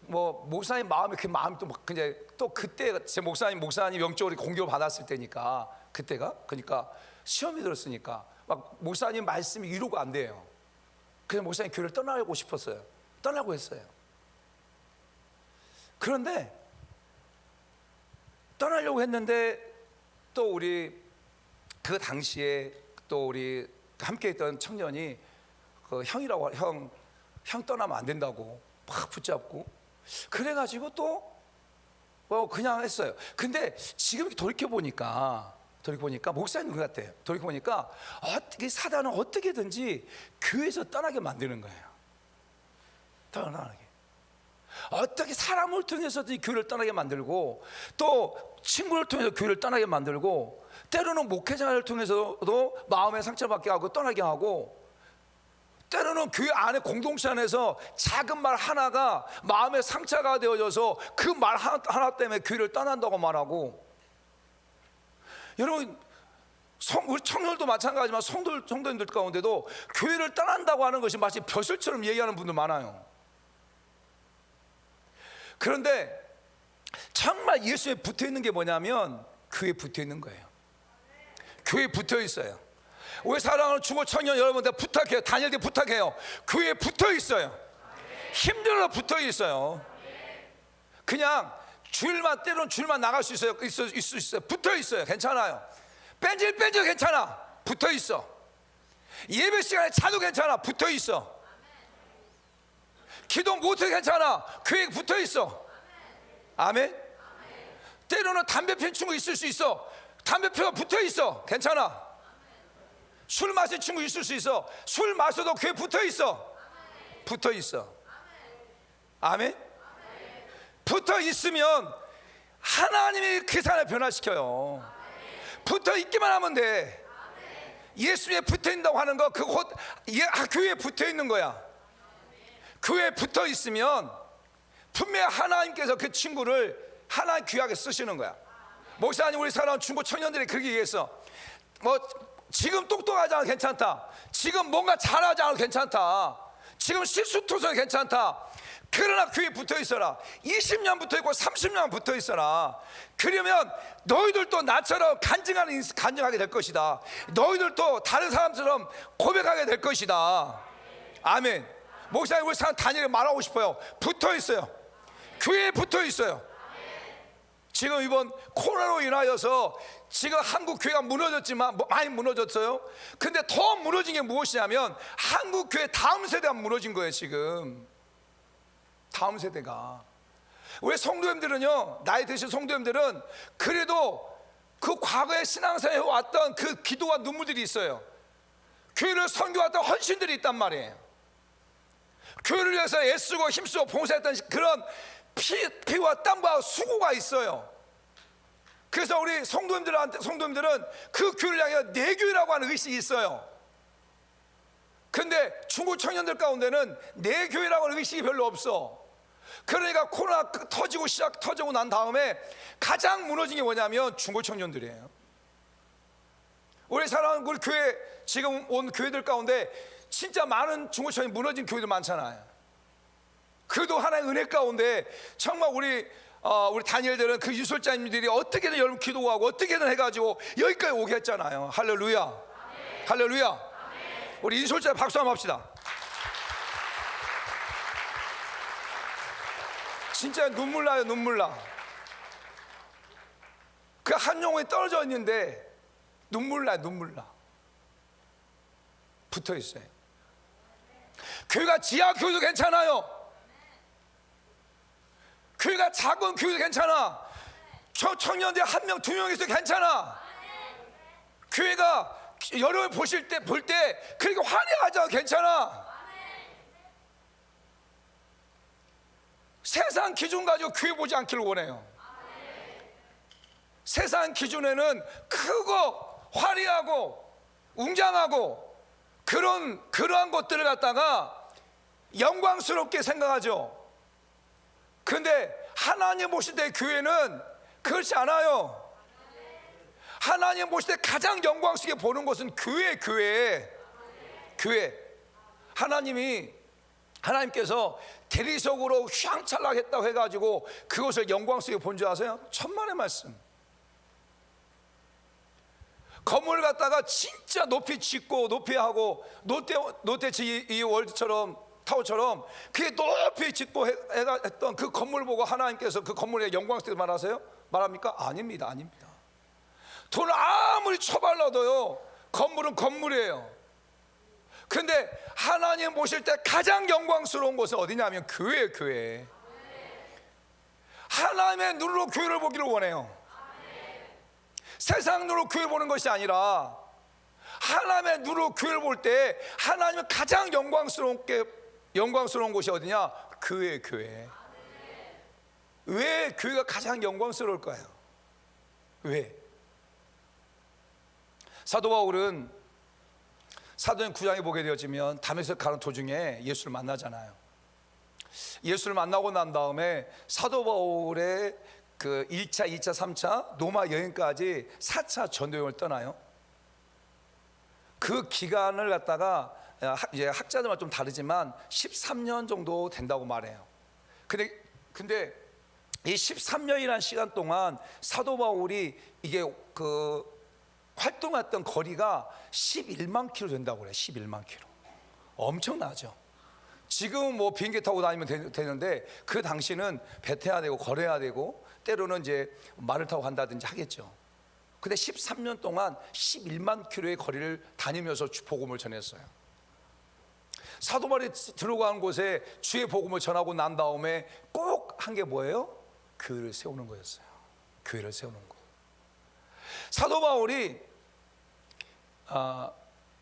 뭐 목사님 마음이 또 이제 또 그때 제 목사님 영적으로 공격을 받았을 때니까, 그러니까 시험이 들었으니까 막 목사님 말씀이 위로가 안 돼요. 그래서 목사님 교회를 떠나고 싶었어요. 떠나고 했어요. 그런데 떠나려고 했는데 또 우리 그 당시에 또 우리 함께 있던 청년이 그 형 떠나면 안 된다고 막 붙잡고, 그래가지고 또 그냥 했어요. 근데 지금 돌이켜보니까 목사님 그 같아요. 돌이켜보니까 어떻게 사단은 어떻게든지 교회에서 떠나게 만드는 거예요. 떠나게. 어떻게 사람을 통해서도 교회를 떠나게 만들고, 또 친구를 통해서 교회를 떠나게 만들고, 때로는 목회자를 통해서도 마음의 상처받게 하고 떠나게 하고, 때로는 교회 안에 공동체 안에서 작은 말 하나가 마음의 상처가 되어져서 그 말 하나 때문에 교회를 떠난다고 말하고. 여러분, 우리 청년들도 마찬가지지만 성도님들 가운데도 교회를 떠난다고 하는 것이 마치 벼슬처럼 얘기하는 분들 많아요. 그런데 정말 예수에 붙어 있는 게 뭐냐면 교회에 붙어 있는 거예요. 교회에 붙어 있어요. 우리 사랑하는 중고 청년 여러분들 부탁해요. 다니엘께 부탁해요. 교회에 붙어 있어요. 힘들어 붙어 있어요. 그냥 주일만, 때로는 주일만 나갈 수 있어요. 있어요. 붙어 있어요. 괜찮아요. 뺀질 괜찮아. 붙어 있어. 예배 시간에 자도 괜찮아. 붙어 있어. 기도 못해 괜찮아. 교회에 붙어 있어. 아멘. 때로는 담배 피는 친구 있을 수 있어. 담배 피워 붙어 있어. 괜찮아. 술 마실 친구 있을 수 있어. 술 마셔도 교회 붙어 있어. 붙어 있어. 아멘. 붙어 있으면 하나님이 그 사람을 변화시켜요. 붙어 있기만 하면 돼. 예수에 붙어 있다고 하는 거 그거 교회에 붙어 있는 거야. 교회에 붙어 있으면 분명히 하나님께서 그 친구를 하나님 귀하게 쓰시는 거야. 목사님, 우리 사랑하는 중고 청년들이 그렇게 얘기했어. 뭐 지금 똑똑하지 않아도 괜찮다. 지금 뭔가 잘하지 않아도 괜찮다. 지금 실수투성이 괜찮다. 그러나 교회에 붙어 있어라. 20년 붙어 있고 30년 붙어 있어라. 그러면 너희들도 나처럼 간증하게 될 것이다. 너희들도 다른 사람처럼 고백하게 될 것이다. 아멘. 목사님, 우리 사람 다니엘이 말하고 싶어요. 붙어 있어요. 교회에 붙어 있어요. 지금 이번 코로나로 인하여서 지금 한국 교회가 무너졌지만 많이 무너졌어요. 근데 더 무너진 게 무엇이냐면 한국 교회 다음 세대가 무너진 거예요. 지금 다음 세대가. 왜 성도님들은요, 나이 드신 성도님들은 그래도 그 과거에 신앙생활 해왔던 그 기도와 눈물들이 있어요. 교회를 섬겨왔던 헌신들이 있단 말이에요. 교회를 위해서 애쓰고 힘쓰고 봉사했던 그런 피와 땀과 수고가 있어요. 그래서 우리 성도님들은 그 교회를 향해 내 교회라고 하는 의식이 있어요. 근데 중고 청년들 가운데는 내 교회라고 하는 의식이 별로 없어. 그러니까 코로나 터지고 난 다음에 가장 무너진 게 뭐냐면 중고 청년들이에요. 우리 사랑하는 우리 교회 지금 온 교회들 가운데 진짜 많은 중고 청년 무너진 교회들 많잖아요. 그래도 하나의 은혜 가운데 정말 우리 다니엘들은 그 유솔자님들이 어떻게든 여러분 기도하고 어떻게든 해가지고 여기까지 오게 했잖아요. 할렐루야. 아멘. 할렐루야. 아멘. 우리 유솔자 박수 한번 합시다. 진짜 눈물 나요. 눈물 나. 그 한 영혼이 떨어져 있는데 눈물 나요. 눈물 나. 붙어 있어요. 교회가 지하 교회도 괜찮아요. 교회가 작은 교회도 괜찮아. 청년들 한 명, 두 명 있어도 괜찮아. 교회가 여러분 볼 때 그렇게 화려하지 않아도 괜찮아. 세상 기준 가지고 교회 보지 않기를 원해요. 세상 기준에는 크고 화려하고 웅장하고 그러한 것들을 갖다가 영광스럽게 생각하죠. 그런데 하나님 보실 때 교회는 그렇지 않아요. 하나님 보실 때 가장 영광스럽게 보는 것은 교회. 하나님께서 대리석으로 휘황찬란했다고 해가지고 그것을 영광스럽게 본 줄 아세요? 천만의 말씀. 건물을 갖다가 진짜 높이 짓고 높이 하고 롯데 월드처럼 타워처럼 그게 높이 짓고 했던 그 건물 보고 하나님께서 그 건물에 영광스럽게 말합니까? 아닙니다. 돈을 아무리 처발라도요 건물은 건물이에요. 근데 하나님 보실 때 가장 영광스러운 곳은 어디냐면 교회. 하나님의 눈으로 교회를 보기를 원해요. 세상 눈으로 교회 보는 것이 아니라 하나님의 눈으로 교회를 볼 때 하나님은 가장 영광스러운 곳이 어디냐? 교회. 왜 교회가 가장 영광스러울까요? 왜? 사도 바울은 사도행 9장에 보게 되어지면 다메섹 가는 도중에 예수를 만나잖아요. 예수를 만나고 난 다음에 사도 바울의 그 1차, 2차, 3차 노마 여행까지 4차 전도 여행을 떠나요. 그 기간을 갖다가 이제 학자들마다 좀 다르지만 13년 정도 된다고 말해요. 근데 이 13년이라는 시간 동안 사도 바울이 이게 그 활동했던 거리가 11만 킬로 된다고 그래요. 11만 킬로. 엄청나죠. 지금 뭐 비행기 타고 다니면 되는데 그 당시는 배 타야 되고 걸어야 되고 때로는 이제 말을 타고 간다든지 하겠죠. 근데 13년 동안 11만 킬로의 거리를 다니면서 복음을 전했어요. 사도 바울이 들어간 곳에 주의 복음을 전하고 난 다음에 꼭 한 게 뭐예요? 교회를 세우는 거였어요. 교회를 세우는 거. 사도 바울이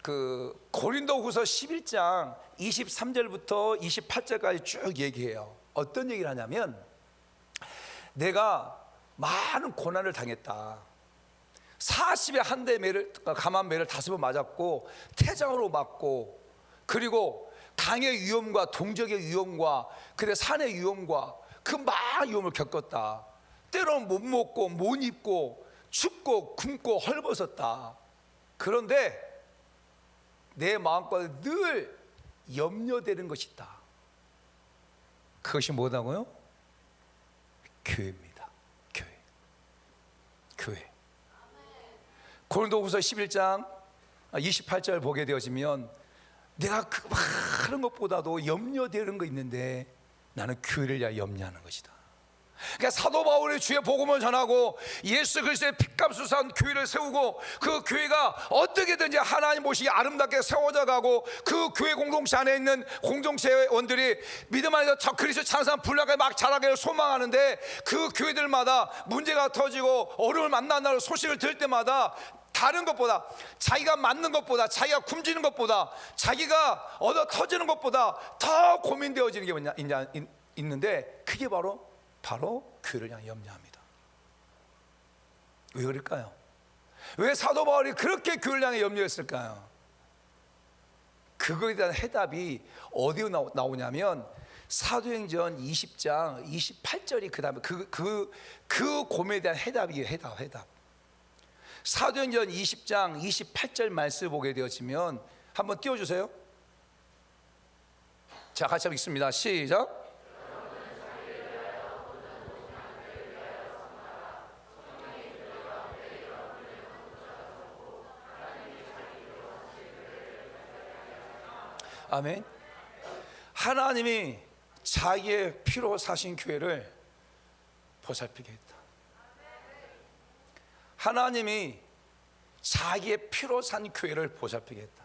그 고린도후서 11장 23절부터 28절까지 쭉 얘기해요. 어떤 얘기를 하냐면, 내가 많은 고난을 당했다. 40에 한 대 매를, 감한 매를 5번 맞았고 태장으로 맞고, 그리고 강의 위험과 동적의 위험과 그래 산의 위험과 그 많은 위험을 겪었다. 때로는 못 먹고 못 입고 춥고 굶고 헐벗었다. 그런데 내 마음과 늘 염려되는 것이 있다. 그것이 뭐다고요? 교회입니다. 교회. 고린도후서 11장 28절 보게 되어지면, 내가 그 많은 것보다도 염려되는 거 있는데 나는 교회를 위하여 염려하는 것이다. 그러니까 사도 바울이 주의 복음을 전하고 예수 그리스도의 핏값을 산 교회를 세우고, 그 교회가 어떻게든지 하나님 보시기에 아름답게 세워져 가고, 그 교회 공동체 안에 있는 공동체원들이 믿음 안에서 그리스도 찬양 불나게 막 자라기를 소망하는데, 그 교회들마다 문제가 터지고 어려움을 만난다는 소식을 들을 때마다 다른 것보다, 자기가 맞는 것보다, 자기가 굶주리는 것보다, 자기가 얻어 터지는 것보다 더 고민되어지는 게 뭐냐 있는데, 그게 바로 교회를 향해 염려합니다. 왜 그럴까요? 왜 사도 바울이 그렇게 교회를 향해 염려했을까요? 그거에 대한 해답이 어디에 나오냐면, 사도행전 20장 28절이 그 다음에 그 고민에 대한 해답이에요. 해답. 사도행전 20장 28절 말씀 보게 되어지면, 한번 띄워주세요. 자, 같이 한번 읽습니다. 시작. 아멘. 하나님이 자기의 피로 사신 교회를 보살피게 했다. 하나님이 자기의 피로 산 교회를 보살피게 했다.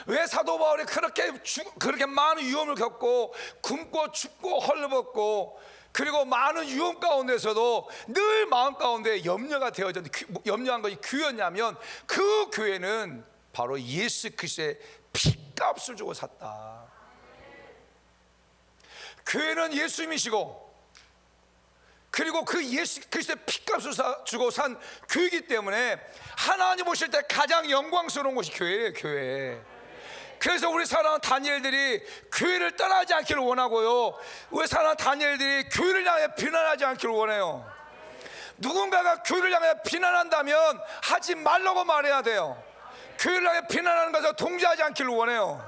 왜 사도 바울이 그렇게 많은 위험을 겪고 굶고 춥고 헐벗고, 그리고 많은 위험 가운데서도 늘 마음 가운데 염려한 것이 교회였냐면, 그 교회는 바로 예수 그리스도의 피값을 주고 샀다. 교회는 예수님이시고, 그리고 그 예수 그리스도의 피값을 주고 산 교회이기 때문에 하나님 보실 때 가장 영광스러운 것이 교회예요. 교회. 그래서 우리 사랑하는 다니엘들이 교회를 떠나지 않기를 원하고요, 우리 사랑하는 다니엘들이 교회를 향해 비난하지 않기를 원해요. 누군가가 교회를 향해 비난한다면 하지 말라고 말해야 돼요. 교회를 향해 비난하는 것을 동조하지 않기를 원해요.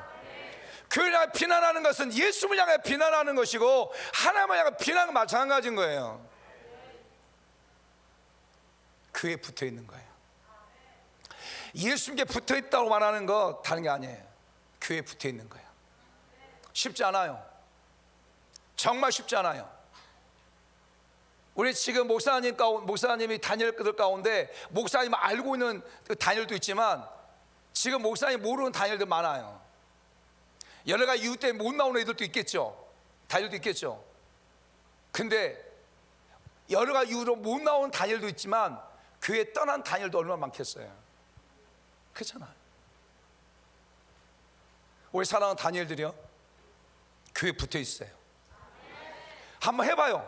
교회를 향해 비난하는 것은 예수를 향해 비난하는 것이고, 하나님을 향해 비난은 마찬가지인 거예요. 교회에 붙어 있는 거예요. 예수님께 붙어 있다고 말하는 거 다른 게 아니에요. 교회에 붙어 있는 거예요. 쉽지 않아요. 정말 쉽지 않아요. 우리 지금 목사님이 다니엘들 가운데, 목사님 알고 있는 다니엘도 있지만 지금 목사님 모르는 다니엘들 많아요. 여러 가지 이유 때문에 못 나오는 애들도 있겠죠. 다니엘도 있겠죠. 근데 여러 가지 이유로 못 나오는 다니엘도 있지만 교회 떠난 다니엘도 얼마나 많겠어요. 그렇잖아요. 우리 사랑하는 다니엘들이요, 교회에 붙어 있어요. 한번 해봐요.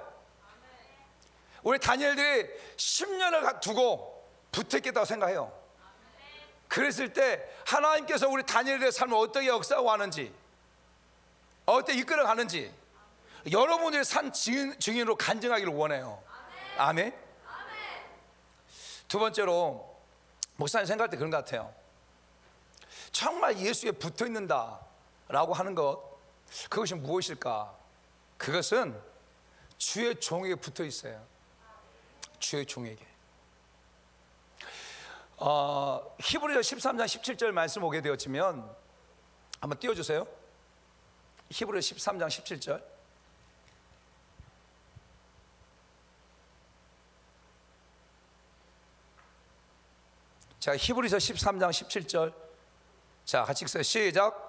우리 다니엘들이 10년을 두고 붙어 있겠다고 생각해요. 그랬을 때 하나님께서 우리 다니엘의 삶을 어떻게 역사하고 하는지, 어떻게 이끌어가는지 여러분들이 산 증인으로 간증하기를 원해요. 아멘. 두 번째로, 목사님 생각할 때 그런 것 같아요. 정말 예수에 붙어 있는다라고 하는 것, 그것이 무엇일까? 그것은 주의 종에게 붙어 있어요. 주의 종에게. 히브리서 13장 17절 말씀 오게 되었지만 한번 띄워주세요. 히브리서 13장 17절. 자, 히브리서 13장 17절. 자, 같이 읽어요. 시작.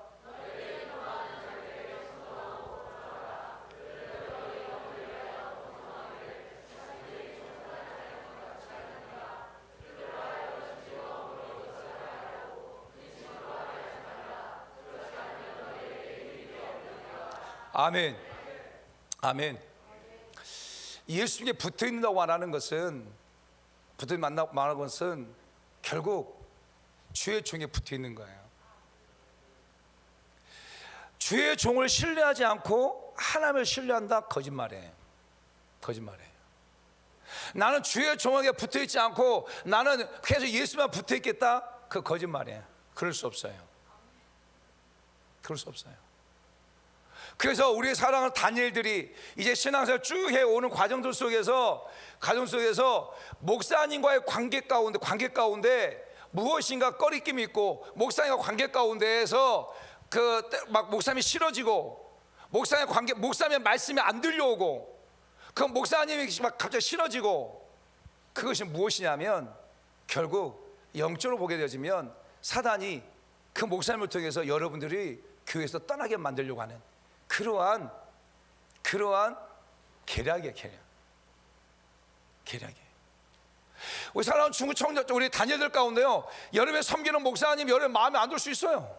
아멘. 아멘. 예수께 붙어 있는다고 말하는 것은, 말하는 것은 결국 주의 종에 붙어 있는 거예요. 주의 종을 신뢰하지 않고 하나님을 신뢰한다? 거짓말이에요. 거짓말이에요. 나는 주의 종에게 붙어 있지 않고 나는 계속 예수만 붙어 있겠다? 그 거짓말이에요. 그럴 수 없어요. 그럴 수 없어요. 그래서 우리의 사랑하는 다니엘들이 이제 신앙생활 쭉 해오는 과정들 속에서, 가정 속에서 목사님과의 관계 가운데 무엇인가 꺼리낌이 있고, 목사님과 관계 가운데에서 막 목사님이 싫어지고, 목사님의 말씀이 안 들려오고, 그 목사님이 막 갑자기 싫어지고, 그것이 무엇이냐면 결국 영적으로 보게 되어지면 사단이 그 목사님을 통해서 여러분들이 교회에서 떠나게 만들려고 하는 그러한 계략이에요. 계략이에요. 우리 사랑하는 중국 청년, 우리 다니엘들 가운데요, 여름에 섬기는 목사님 여름에 마음에 안 들 수 있어요.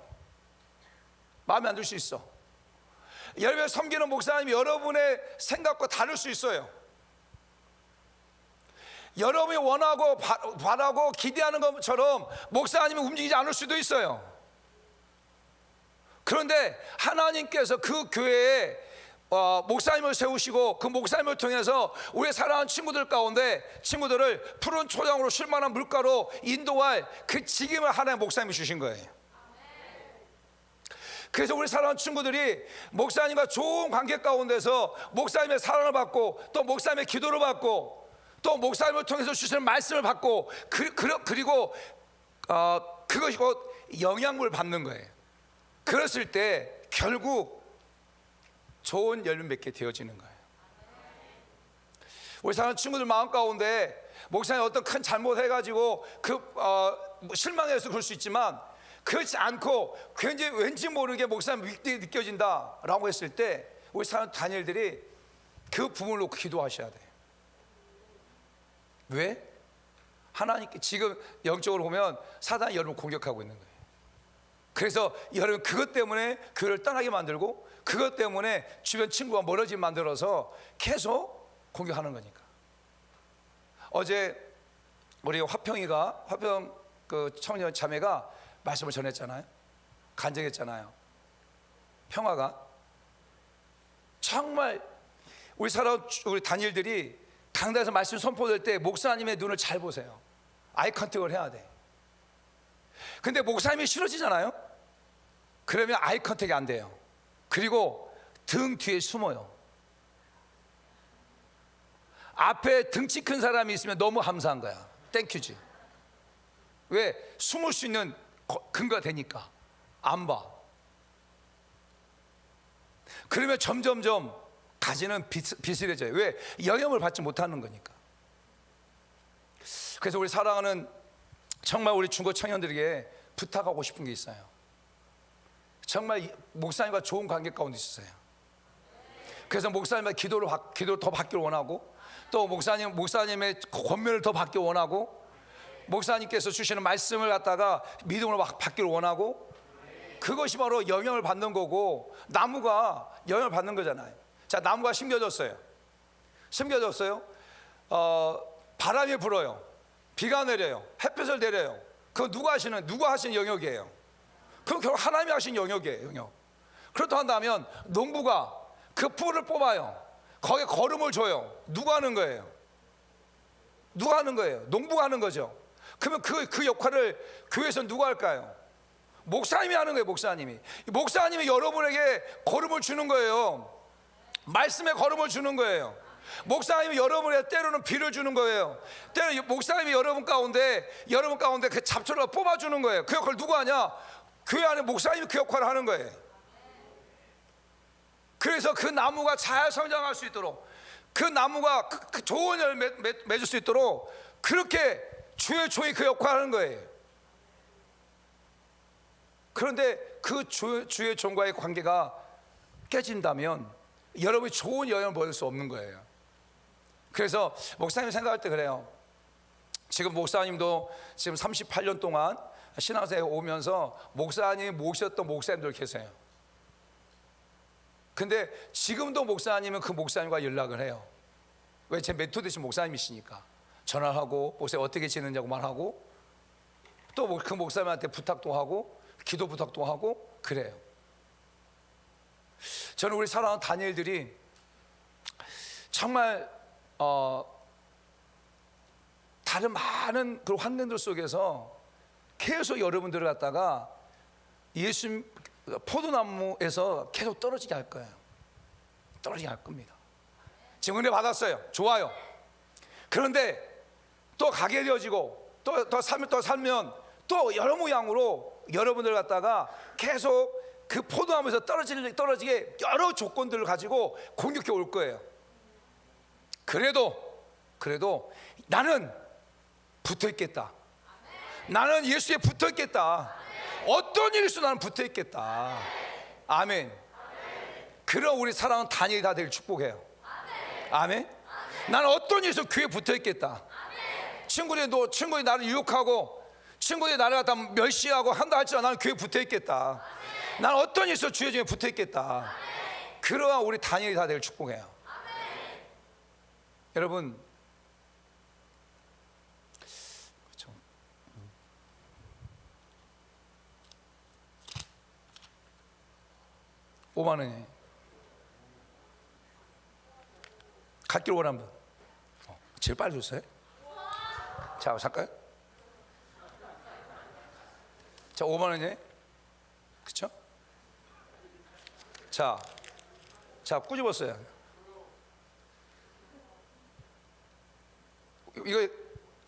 마음에 안 들 수 있어. 여러분의 섬기는 목사님이 여러분의 생각과 다를 수 있어요. 여러분이 원하고 바라고 기대하는 것처럼 목사님이 움직이지 않을 수도 있어요. 그런데 하나님께서 그 교회에 목사님을 세우시고 그 목사님을 통해서 우리 사랑하는 친구들 가운데 친구들을 푸른 초장으로 쉴만한 물가로 인도할 그 직임을 하나님 목사님이 주신 거예요. 그래서 우리 사랑하는 친구들이 목사님과 좋은 관계 가운데서 목사님의 사랑을 받고, 또 목사님의 기도를 받고, 또 목사님을 통해서 주시는 말씀을 받고, 그리고 그것이 곧 영향을 받는 거예요. 그랬을 때 결국 좋은 열매 맺게 되어지는 거예요. 우리 사랑하는 친구들 마음 가운데 목사님 어떤 큰 잘못해가지고 실망해서 그럴 수 있지만, 그렇지 않고 왠지 모르게 목사님 윗되게 느껴진다라고 했을 때 우리 사랑하는 다니엘들이 그 부분을 놓고 기도하셔야 돼요. 왜? 하나님께 지금 영적으로 보면 사단이 여러분을 공격하고 있는 거예요. 그래서 여러분 그것 때문에 교회를 떠나게 만들고, 그것 때문에 주변 친구가 멀어지게 만들어서 계속 공격하는 거니까. 어제 우리 화평 그 청년 자매가 말씀을 전했잖아요. 간증했잖아요. 평화가 정말 우리 다니엘들이 강단에서 말씀 선포될 때 목사님의 눈을 잘 보세요. 아이 컨택을 해야 돼. 근데 목사님이 싫어지잖아요. 그러면 아이 컨택이 안 돼요. 그리고 등 뒤에 숨어요. 앞에 등치 큰 사람이 있으면 너무 감사한 거야. 땡큐지. 왜? 숨을 수 있는 근거가 되니까 안 봐. 그러면 점점점 가지는 비슷해져요. 왜? 영향을 받지 못하는 거니까. 그래서 우리 사랑하는 정말 우리 중고 청년들에게 부탁하고 싶은 게 있어요. 정말 목사님과 좋은 관계 가운데 있으세요. 그래서 목사님의 기도를 더 받기를 원하고, 또 목사님의 권면을 더 받기를 원하고, 목사님께서 주시는 말씀을 갖다가 믿음으로 받기를 원하고, 그것이 바로 영향을 받는 거고, 나무가 영향을 받는 거잖아요. 자, 나무가 심겨졌어요. 바람이 불어요. 비가 내려요. 햇볕을 내려요. 그건 누가 하시는 영역이에요. 그건 결국 하나님이 하신 영역이에요. 영역. 그렇다 한다면 농부가 그 풀을 뽑아요. 거기에 거름을 줘요. 누가 하는 거예요? 농부가 하는 거죠. 그러면 그 역할을 교회에서 누가 할까요? 목사님이 하는 거예요. 목사님이 여러분에게 걸음을 주는 거예요. 말씀에 걸음을 주는 거예요. 목사님이 여러분에게 때로는 비를 주는 거예요. 때로는 목사님이 여러분 가운데 그 잡초를 뽑아주는 거예요. 그 역할을 누가 하냐? 교회 안에 목사님이 그 역할을 하는 거예요. 그래서 그 나무가 잘 성장할 수 있도록, 그 나무가 그 좋은 열매 맺을 수 있도록 그렇게 주의 종이 그 역할을 하는 거예요. 그런데 그 주의 종과의 관계가 깨진다면 여러분이 좋은 영향을 받을 수 없는 거예요. 그래서 목사님 생각할 때 그래요. 지금 목사님도 지금 38년 동안 신앙생활에 오면서 목사님이 모셨던 목사님들 계세요. 근데 지금도 목사님은 그 목사님과 연락을 해요. 왜? 제 멘토 되신 목사님이시니까 전화하고 목사님 어떻게 지내냐고 말하고, 또 그 목사님한테 부탁도 하고 기도 부탁도 하고 그래요. 저는 우리 사랑하는 다니엘들이 정말 다른 많은 그 환경들 속에서 계속 여러분들을 갖다가 예수 포도나무에서 계속 떨어지게 할 거예요. 떨어지게 할 겁니다. 지금 은혜 받았어요. 좋아요. 그런데 또 가게 되어지고 더 살면 또 여러 모양으로 여러분들 갖다가 계속 그 포도나무에서 떨어지게 여러 조건들을 가지고 공격해 올 거예요. 그래도 나는 붙어 있겠다. 나는 예수에 붙어 있겠다. 어떤 일이 있어도 나는 붙어 있겠다. 아멘. 그런 우리 사랑하는 다니엘이 다 되길 축복해요. 아멘. 나는 어떤 일이 있어도 교회에 붙어 있겠다. 친구들이 나를 유혹하고 친구들이 나를 갖다 멸시하고 한다 할지라도 나는 교회에 붙어 있겠다. 나는 어떤 일이 있어도 주의 중에 붙어 있겠다. 그러한 우리 다니엘이 다 되길 축복해요. 여러분, 그렇죠. 5만 원이 갓길 원한 분, 제일 빨리 줬어요. 자, 잠깐. 자, 5만 원이에요. 그렇죠? 자, 꾸집었어요. 이거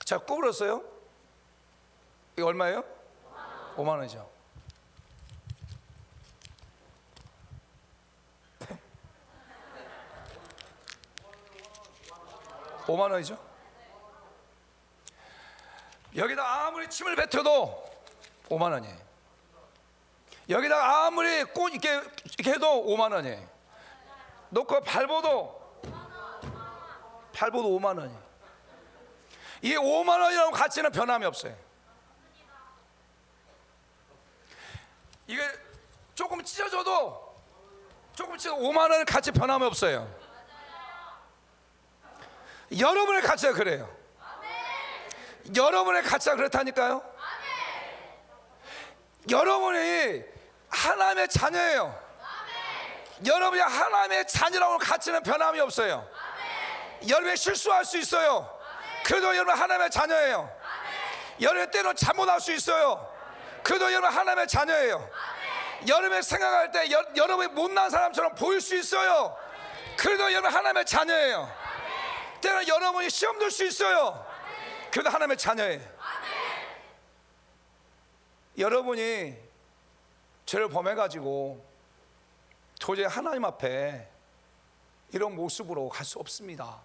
자, 구부렸어요. 이거 얼마예요? 5만 원이죠. $5만 원이죠. 여기다 아무리 침을 뱉어도 5만 원이에요. 여기다 아무리 꽃 이렇게 해도 5만 원이에요. 놓고 밟아도 5만 원이에요. 이 5만 원이라는 가치는 변함이 없어요. 이게 조금 찢어져도 5만 원의 가치 변함이 없어요. 여러분의 가치가 그래요. 여러분의 가치가 그렇다니까요. 여러분이 하나님의 자녀예요. 여러분이 하나님의 자녀라고 하는 가치는 변함이 없어요. 여러분이 실수할 수 있어요. 그래도 여러분 하나님의 자녀예요. 여러분 때로는 잘못할 수 있어요. 그래도 여러분 하나님의 자녀예요. 여러분이 생각할 때 여러분이 못난 사람처럼 보일 수 있어요. 그래도 여러분 하나님의 자녀예요. 때로는 여러분이 시험 들 수 있어요. 그래도 하나님의 자녀예요. 여러분이 죄를 범해가지고 도저히 하나님 앞에 이런 모습으로 갈 수 없습니다.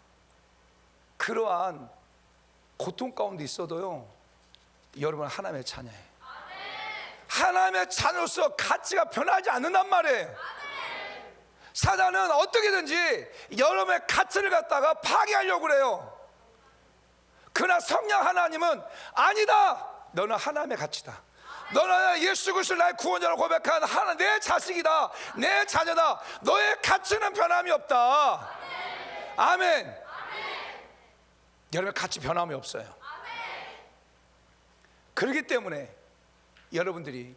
그러한 고통 가운데 있어도요, 여러분은 하나님의 자녀예요. 하나님의 자녀로서 가치가 변하지 않는단 말이에요. 사단은 어떻게든지 여러분의 가치를 갖다가 파괴하려고 그래요. 그러나 성령 하나님은 아니다. 너는 하나님의 가치다. 너는 예수 그리스도를 나의 구원자로 고백한 하나 내 자식이다. 내 자녀다. 너의 가치는 변함이 없다. 아멘. 여러분의 가치 변함이 없어요. 그렇기 때문에 여러분들이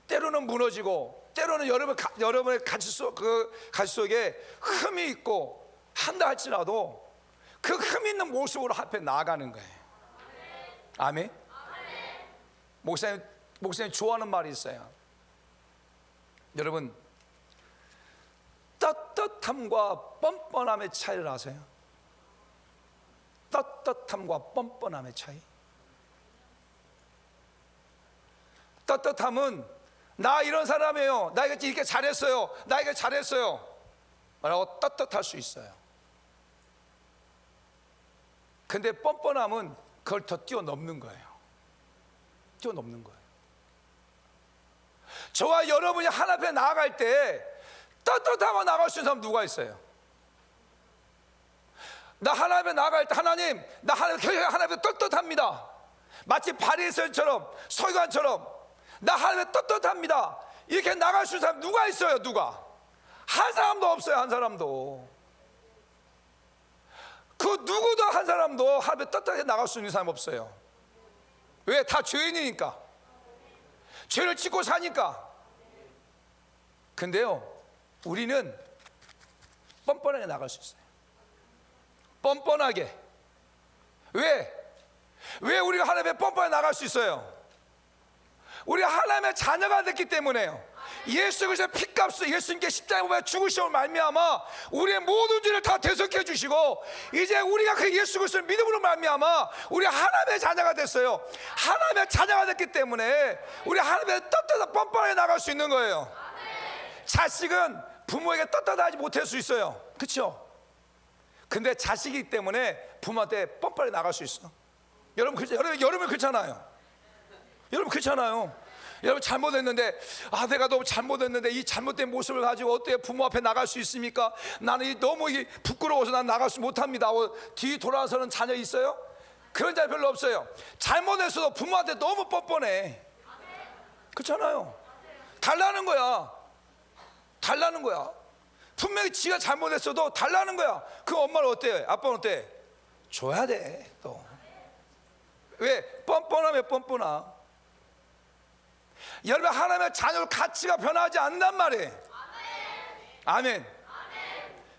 때로는 무너지고 때로는 여러분의 가치 속에 흠이 있고 한다 할지라도 그 흠 있는 모습으로 앞에 나아가는 거예요. 아멘. 목사님 좋아하는 말이 있어요. 여러분, 떳떳함과 뻔뻔함의 차이를 아세요? 떳떳함과 뻔뻔함의 차이. 떳떳함은 나 이런 사람이에요, 나 이렇게 잘했어요, 나 이거 잘했어요 라고 떳떳할 수 있어요. 근데 뻔뻔함은 그걸 더 뛰어넘는 거예요. 뛰어넘는 거예요. 저와 여러분이 하나님 앞에 나아갈 때 떳떳하고 나갈 수 있는 사람 누가 있어요? 나 하나님 앞에 나아갈 때 하나님, 나 하나님 앞에 떳떳합니다. 마치 바리새인처럼 서기관처럼 나 하나님 앞에 떳떳합니다. 이렇게 나갈 수 있는 사람 누가 있어요? 누가? 한 사람도 없어요. 한 사람도. 그 누구도 한 사람도 하나님 앞에 떳떳하게 나갈 수 있는 사람 없어요. 왜? 다 죄인이니까. 죄를 짓고 사니까. 근데요, 우리는 뻔뻔하게 나갈 수 있어요. 뻔뻔하게. 왜 우리가 하나님의 뻔뻔하게 나갈 수 있어요? 우리가 하나님의 자녀가 됐기 때문에요. 예수 그리스도의 피값을, 예수님께 십자가에 못 박혀 죽으심으로 말미암아 우리의 모든 죄를 다 대속해 주시고, 이제 우리가 그 예수 그리스도를 믿음으로 말미암아 우리 하나님의 자녀가 됐어요. 하나님의 자녀가 됐기 때문에 우리 하나님의 떳떳하게 뻔뻔하게 나갈 수 있는 거예요. 자식은 부모에게 떳떳하지 못할 수 있어요. 그렇죠? 근데 자식이기 때문에 부모한테 뻔뻔하게 나갈 수 있어. 여러분 그렇잖아요. 여러분 그렇잖아요. 여러분 잘못했는데, 내가 너무 잘못했는데 이 잘못된 모습을 가지고 어떻게 부모 앞에 나갈 수 있습니까? 나는 너무 부끄러워서 난 나갈 수 못합니다. 뒤 돌아서는 자녀 있어요? 그런 자녀 별로 없어요. 잘못했어도 부모한테 너무 뻔뻔해. 그렇잖아요. 달라는 거야. 달라는 거야. 분명히 지가 잘못했어도 달라는 거야. 그 엄마는 어때? 아빠는 어때? 줘야 돼. 또 왜? 뻔뻔하면 뻔뻔함. 여러분, 하나님의 자녀의 가치가 변하지 않는단 말이에요. 아멘.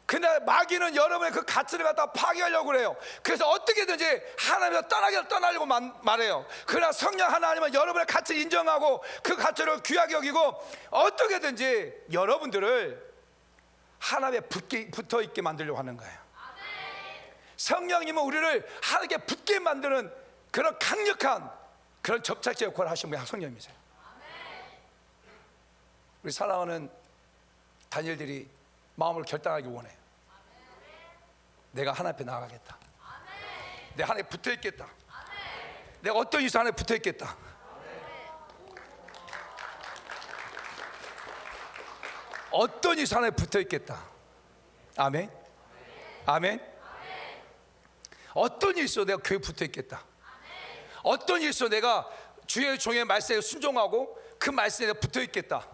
근데 마귀는 여러분의 그 가치를 갖다 파괴하려고 그래요. 그래서 어떻게든지 하나님을 떠나려고 말해요. 그러나 성령 하나님은 여러분의 가치를 인정하고 그 가치를 귀하게 여기고 어떻게든지 여러분들을 하나님에 붙어 있게 만들려고 하는 거예요. 성령님은 우리를 하나님께 붙게 만드는 그런 강력한 그런 접착제 역할을 하시는 분이 성령님이세요. 우리 사랑하는 다니엘들이 마음을 결단하기 원해요. 내가 하나님 앞에 나가겠다. 내가 하나님에 붙어 있겠다. 내가 어떤 이유에서 하나님에 붙어 있겠다. 어떤 이유에서 하나님에 붙어 있겠다. 아멘. 아멘. 어떤 이유에서 내가 교회에 붙어 있겠다. 어떤 이유에서 내가 주의 종의 말씀에 순종하고 그 말씀에 내가 붙어 있겠다.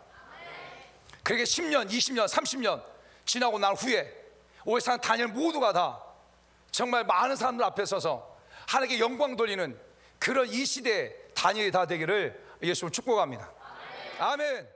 그렇게 10년, 20년, 30년 지나고 난 후에 오해 사는 다니엘 모두가 다 정말 많은 사람들 앞에 서서 하나님께 영광 돌리는 그런 이 시대의 다니엘이 다 되기를 예수님을 축복합니다. 아멘.